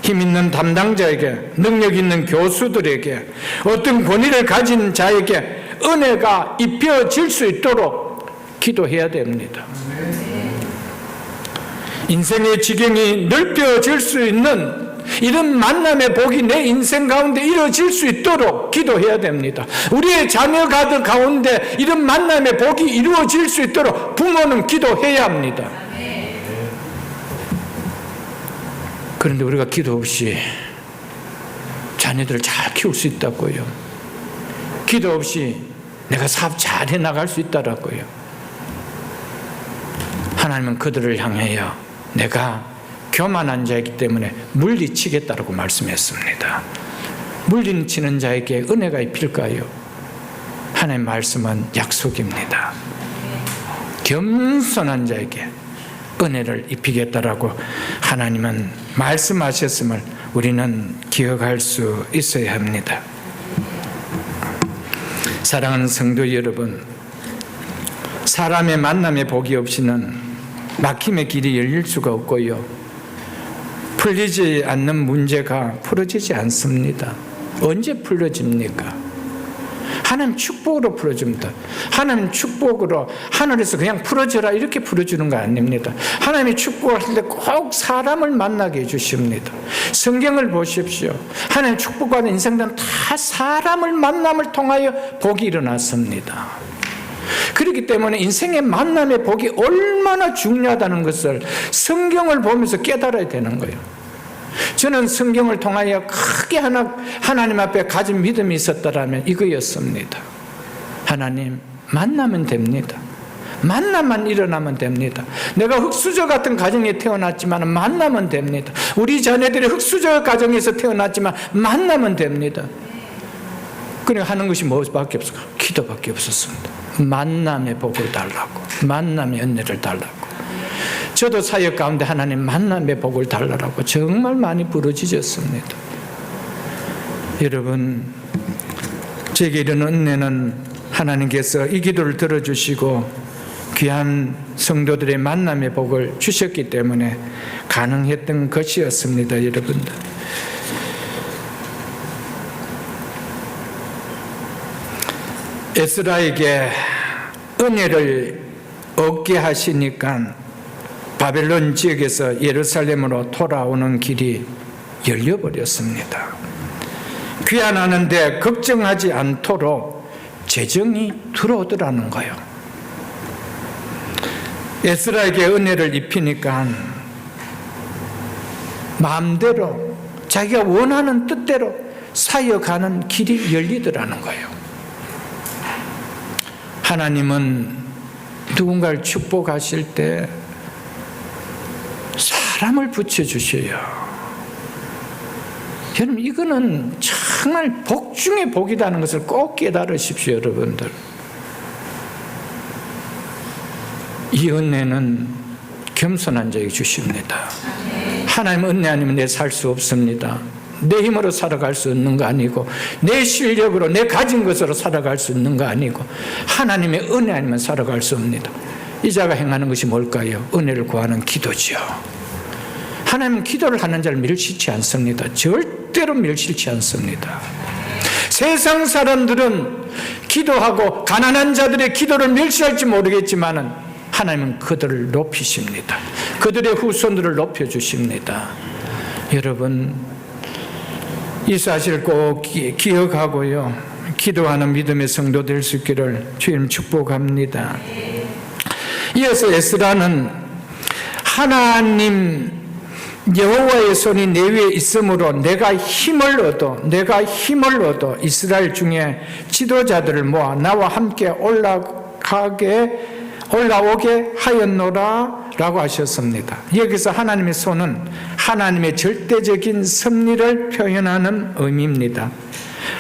힘 있는 담당자에게, 능력 있는 교수들에게, 어떤 권위를 가진 자에게 은혜가 입혀질 수 있도록 기도해야 됩니다. 인생의 지경이 넓혀질 수 있는 이런 만남의 복이 내 인생 가운데 이루어질 수 있도록 기도해야 됩니다. 우리의 자녀가들 가운데 이런 만남의 복이 이루어질 수 있도록 부모는 기도해야 합니다. 그런데 우리가 기도 없이 자녀들을 잘 키울 수 있다고요. 기도 없이 내가 사업 잘 해나갈 수 있다라고요. 하나님은 그들을 향하여 내가 교만한 자이기 때문에 물리치겠다라고 말씀했습니다. 물리치는 자에게 은혜가 입힐까요? 하나님의 말씀은 약속입니다. 겸손한 자에게 은혜를 입히겠다라고 하나님은 말씀하셨음을 우리는 기억할 수 있어야 합니다. 사랑하는 성도 여러분, 사람의 만남의 복이 없이는 막힘의 길이 열릴 수가 없고요. 풀리지 않는 문제가 풀어지지 않습니다. 언제 풀어집니까? 하나님 축복으로 풀어줍니다. 하나님 축복으로 하늘에서 그냥 풀어줘라 이렇게 풀어주는 거 아닙니다. 하나님이 축복을 할 때 꼭 사람을 만나게 해주십니다. 성경을 보십시오. 하나님 축복받는 인생들은 다 사람을 만남을 통하여 복이 일어났습니다. 그렇기 때문에 인생의 만남의 복이 얼마나 중요하다는 것을 성경을 보면서 깨달아야 되는 거예요. 저는 성경을 통하여 크게 하나님 앞에 가진 믿음이 있었다라면 이거였습니다. 하나님, 만나면 됩니다. 만나만 일어나면 됩니다. 내가 흙수저 같은 가정에 태어났지만 만나면 됩니다. 우리 자녀들이 흙수저 가정에서 태어났지만 만나면 됩니다. 그러니까 하는 것이 무엇밖에 없을까? 기도밖에 없었습니다. 만남의 복을 달라고, 만남의 은혜를 달라고. 저도 사역 가운데 하나님 만남의 복을 달라라고 정말 많이 부르짖었습니다. 여러분, 제게 이런 은혜는 하나님께서 이 기도를 들어주시고 귀한 성도들의 만남의 복을 주셨기 때문에 가능했던 것이었습니다. 여러분들, 에스라에게 은혜를 얻게 하시니까 바벨론 지역에서 예루살렘으로 돌아오는 길이 열려버렸습니다. 귀환하는데 걱정하지 않도록 재정이 들어오더라는 거예요. 에스라에게 은혜를 입히니까 마음대로 자기가 원하는 뜻대로 사역하는 길이 열리더라는 거예요. 하나님은 누군가를 축복하실 때 사람을 붙여주셔요. 여러분, 이거는 정말 복 중에 복이라는 것을 꼭 깨달으십시오. 여러분들, 이 은혜는 겸손한 자에게 주십니다. 하나님 은혜 아니면 내 살 수 없습니다. 내 힘으로 살아갈 수 있는 거 아니고, 내 실력으로 내 가진 것으로 살아갈 수 있는 거 아니고, 하나님의 은혜 아니면 살아갈 수 없습니다. 이 자가 행하는 것이 뭘까요? 은혜를 구하는 기도죠. 하나님은 기도를 하는 자를 멸시치 않습니다. 절대로 멸시치 않습니다. 세상 사람들은 기도하고 가난한 자들의 기도를 멸시할지 모르겠지만 하나님은 그들을 높이십니다. 그들의 후손들을 높여주십니다. 여러분, 이 사실을 꼭 기억하고요, 기도하는 믿음의 성도 될 수 있기를 주님 축복합니다. 이어서 에스라는 하나님 여호와의 손이 내 위에 있으므로 내가 힘을 얻어 이스라엘 중에 지도자들을 모아 나와 함께 올라오게 하였노라 라고 하셨습니다. 여기서 하나님의 손은 하나님의 절대적인 섭리를 표현하는 의미입니다.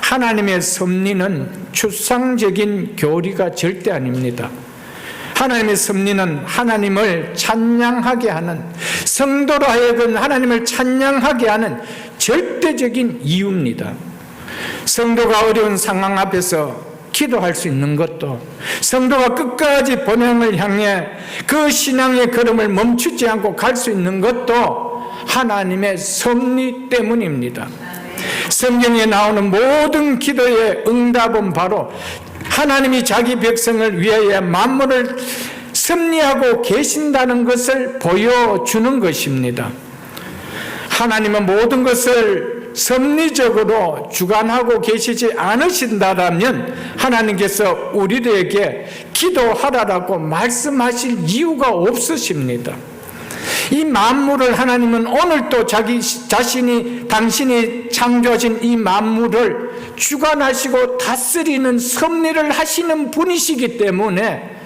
하나님의 섭리는 추상적인 교리가 절대 아닙니다. 하나님의 섭리는 하나님을 찬양하게 하는, 성도로 하여금 하나님을 찬양하게 하는 절대적인 이유입니다. 성도가 어려운 상황 앞에서 기도할 수 있는 것도, 성도가 끝까지 본향을 향해 그 신앙의 걸음을 멈추지 않고 갈 수 있는 것도 하나님의 섭리 때문입니다. 성경에 나오는 모든 기도의 응답은 바로 하나님이 자기 백성을 위하여 만물을 섭리하고 계신다는 것을 보여주는 것입니다. 하나님은 모든 것을 섭리적으로 주관하고 계시지 않으신다라면 하나님께서 우리들에게 기도하라라고 말씀하실 이유가 없으십니다. 이 만물을 하나님은 오늘도 자기 자신이, 당신이 창조하신 이 만물을 주관하시고 다스리는 섭리를 하시는 분이시기 때문에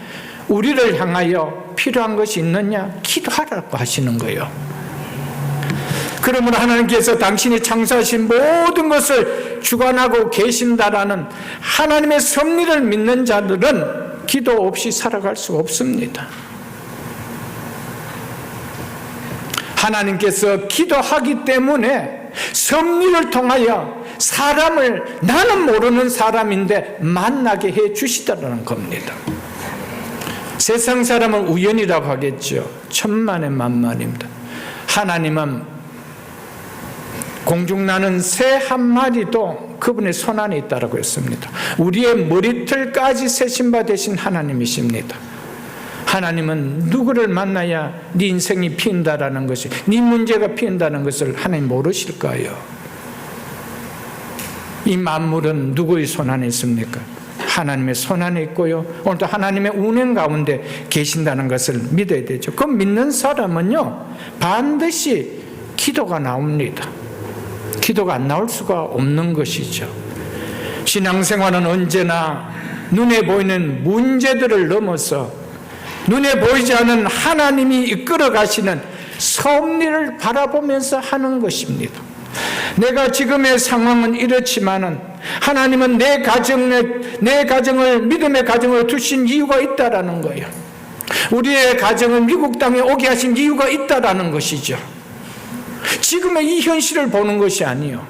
우리를 향하여 필요한 것이 있느냐? 기도하라고 하시는 거예요. 그러므로 하나님께서 당신이 창조하신 모든 것을 주관하고 계신다라는 하나님의 섭리를 믿는 자들은 기도 없이 살아갈 수 없습니다. 하나님께서 기도하기 때문에 섭리를 통하여 사람을, 나는 모르는 사람인데 만나게 해 주시다는 겁니다. 세상 사람은 우연이라고 하겠죠. 천만의 만만입니다. 하나님은 공중나는 새 한 마리도 그분의 손 안에 있다고 했습니다. 우리의 머리털까지 세신 바 되신 하나님이십니다. 하나님은 누구를 만나야 네 인생이 피인다라는 것이, 네 문제가 피인다는 것을 하나님 모르실까요? 이 만물은 누구의 손 안에 있습니까? 하나님의 손 안에 있고요, 오늘도 하나님의 운행 가운데 계신다는 것을 믿어야 되죠. 그 믿는 사람은요, 반드시 기도가 나옵니다. 기도가 안 나올 수가 없는 것이죠. 신앙생활은 언제나 눈에 보이는 문제들을 넘어서 눈에 보이지 않는 하나님이 이끌어 가시는 섭리를 바라보면서 하는 것입니다. 내가 지금의 상황은 이렇지만은 하나님은 내 가정을 믿음의 가정으로 두신 이유가 있다라는 거예요. 우리의 가정을 미국 땅에 오게 하신 이유가 있다라는 것이죠. 지금의 이 현실을 보는 것이 아니요,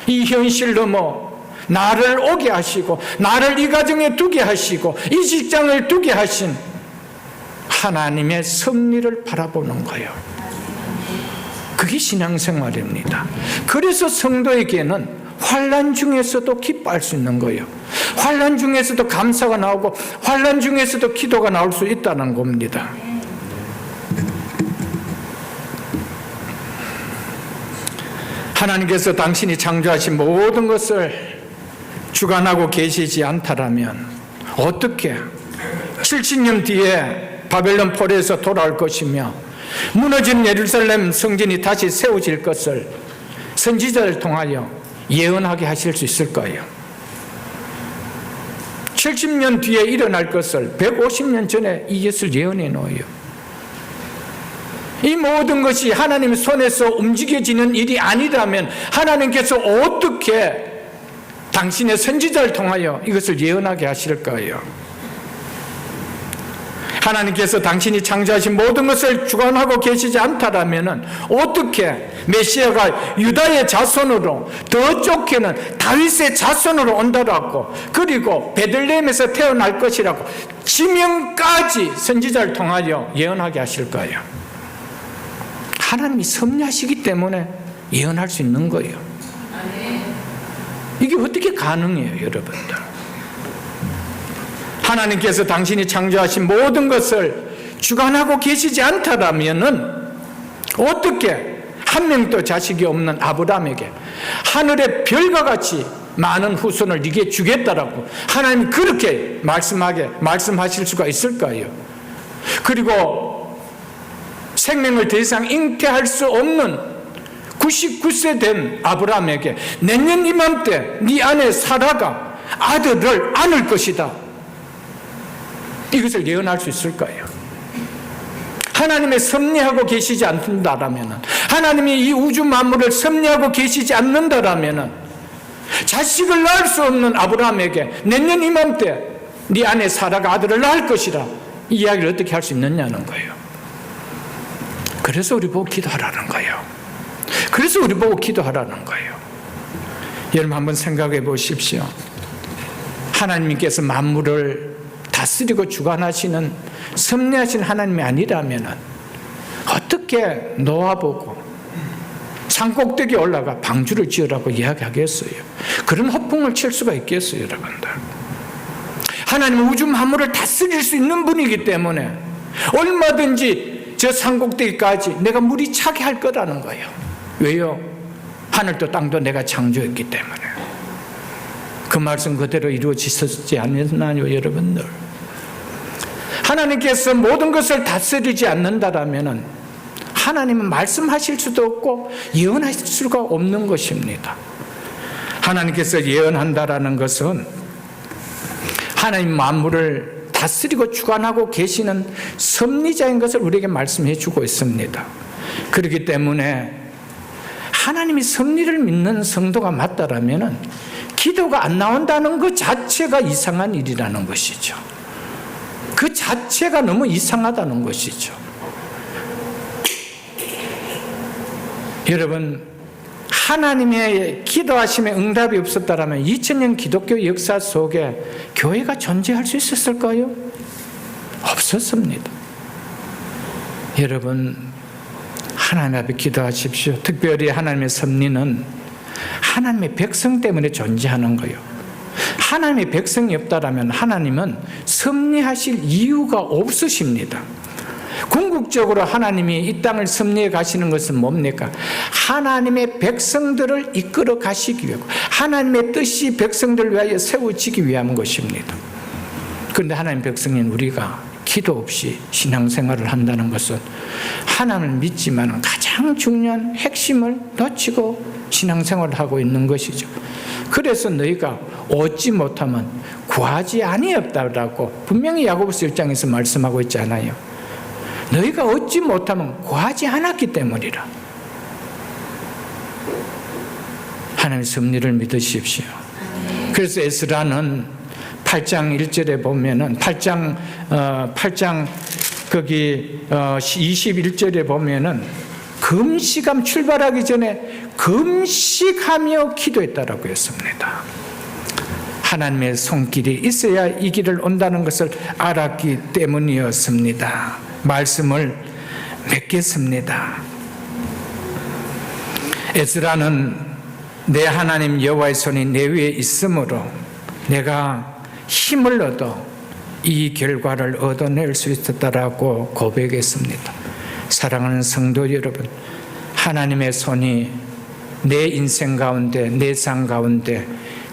이 현실 넘어 나를 오게 하시고 나를 이 가정에 두게 하시고 이 직장을 두게 하신 하나님의 섭리를 바라보는 거예요. 그게 신앙생활입니다. 그래서 성도에게는 환난 중에서도 기뻐할 수 있는 거예요. 환난 중에서도 감사가 나오고 환난 중에서도 기도가 나올 수 있다는 겁니다. 하나님께서 당신이 창조하신 모든 것을 주관하고 계시지 않다라면 어떻게 70년 뒤에 바벨론 포로에서 돌아올 것이며 무너진 예루살렘 성전이 다시 세워질 것을 선지자를 통하여 예언하게 하실 수 있을까요? 70년 뒤에 일어날 것을 150년 전에 이것을 예언해 놓아요. 이 모든 것이 하나님의 손에서 움직여지는 일이 아니라면 하나님께서 어떻게 당신의 선지자를 통하여 이것을 예언하게 하실까요? 하나님께서 당신이 창조하신 모든 것을 주관하고 계시지 않다라면 어떻게 메시아가 유다의 자손으로, 더 좋게는 다윗의 자손으로 온다라고, 그리고 베들레헴에서 태어날 것이라고 지명까지 선지자를 통하여 예언하게 하실까요? 하나님이 섭리하시기 때문에 예언할 수 있는 거예요. 이게 어떻게 가능해요, 여러분들? 하나님께서 당신이 창조하신 모든 것을 주관하고 계시지 않다라면은 어떻게 한 명도 자식이 없는 아브라함에게 하늘의 별과 같이 많은 후손을 네게 주겠다라고 하나님이 그렇게 말씀하실 수가 있을까요? 그리고 생명을 더 이상 잉태할 수 없는 99세 된 아브라함에게 내년 이맘때 네 아내 사라가 아들을 안을 것이다, 이것을 예언할 수 있을까요? 하나님의 섭리하고 계시지 않는다라면, 하나님이 이 우주 만물을 섭리하고 계시지 않는다라면 자식을 낳을 수 없는 아브라함에게 내년 이맘때 네 아내 사라가 아들을 낳을 것이라 이 이야기를 어떻게 할 수 있느냐는 거예요. 그래서 우리 보고 기도하라는 거예요. 그래서 우리 보고 기도하라는 거예요. 여러분 한번 생각해 보십시오. 하나님께서 만물을 다스리고 주관하시는 섭리하신 하나님이 아니라면 어떻게 놓아보고 산꼭대기에 올라가 방주를 지으라고 이야기하겠어요? 그런 허풍을 칠 수가 있겠어요, 여러분들? 하나님은 우주 만물을 다스릴 수 있는 분이기 때문에 얼마든지 저 산꼭대기까지 내가 물이 차게 할 거라는 거예요. 왜요? 하늘도 땅도 내가 창조했기 때문에. 그 말씀 그대로 이루어지지 않았나요, 여러분들? 하나님께서 모든 것을 다스리지 않는다라면 하나님은 말씀하실 수도 없고 예언하실 수가 없는 것입니다. 하나님께서 예언한다라는 것은 하나님 만물을 다스리고 주관하고 계시는 섭리자인 것을 우리에게 말씀해 주고 있습니다. 그렇기 때문에 하나님이 섭리를 믿는 성도가 맞다라면 기도가 안 나온다는 것 자체가 이상한 일이라는 것이죠. 그 자체가 너무 이상하다는 것이죠. 여러분, 하나님의 기도하심에 응답이 없었다면 2000년 기독교 역사 속에 교회가 존재할 수 있었을까요? 없었습니다. 여러분, 하나님 앞에 기도하십시오. 특별히 하나님의 섭리는 하나님의 백성 때문에 존재하는 거예요. 하나님의 백성이 없다라면 하나님은 섭리하실 이유가 없으십니다. 궁극적으로 하나님이 이 땅을 섭리해 가시는 것은 뭡니까? 하나님의 백성들을 이끌어 가시기 위하고 하나님의 뜻이 백성들을 위하여 세워지기 위한 것입니다. 그런데 하나님 백성인 우리가 기도 없이 신앙생활을 한다는 것은 하나님을 믿지만 가장 중요한 핵심을 놓치고 신앙생활을 하고 있는 것이죠. 그래서 너희가 얻지 못하면 구하지 아니었다라고 분명히 야고보서 1장에서 말씀하고 있잖아요. 너희가 얻지 못하면 구하지 않았기 때문이라. 하나님의 섭리를 믿으십시오. 그래서 에스라는 8장 1절에 보면은 8장 거기 21절에 보면은 금식함, 출발하기 전에 금식하며 기도했다라고 했습니다. 하나님의 손길이 있어야 이 길을 온다는 것을 알았기 때문이었습니다. 말씀을 맺겠습니다. 에스라는 내 하나님 여호와의 손이 내 위에 있으므로 내가 힘을 얻어 이 결과를 얻어낼 수 있었다라고 고백했습니다. 사랑하는 성도 여러분, 하나님의 손이 내 인생 가운데, 내 삶 가운데,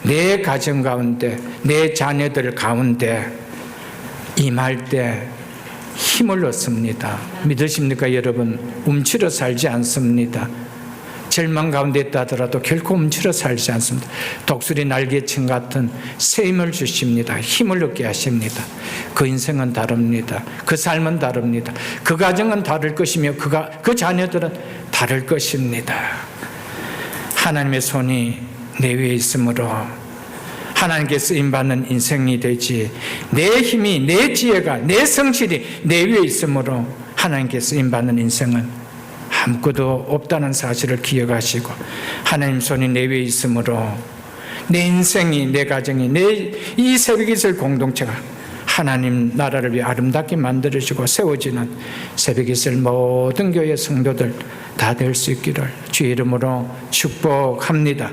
내 가정 가운데, 내 자녀들 가운데 임할 때 힘을 얻습니다. 믿으십니까 여러분? 움츠러 살지 않습니다. 절망 가운데 있다 하더라도 결코 움츠러 살지 않습니다. 독수리 날개층 같은 새 힘을 주십니다. 힘을 얻게 하십니다. 그 인생은 다릅니다. 그 삶은 다릅니다. 그 가정은 다를 것이며 그 자녀들은 다를 것입니다. 하나님의 손이 내 위에 있으므로 하나님께 쓰임받는 인생이 되지, 내 힘이, 내 지혜가, 내 성실이 내 위에 있으므로 하나님께 쓰임받는 인생은 아무것도 없다는 사실을 기억하시고, 하나님 손이 내 위에 있으므로 내 인생이, 내 가정이, 내 이 새벽이슬 공동체가 하나님 나라를 위해 아름답게 만들어지고 세워지는 새벽이슬 모든 교회 성도들 다 될 수 있기를 주의 이름으로 축복합니다.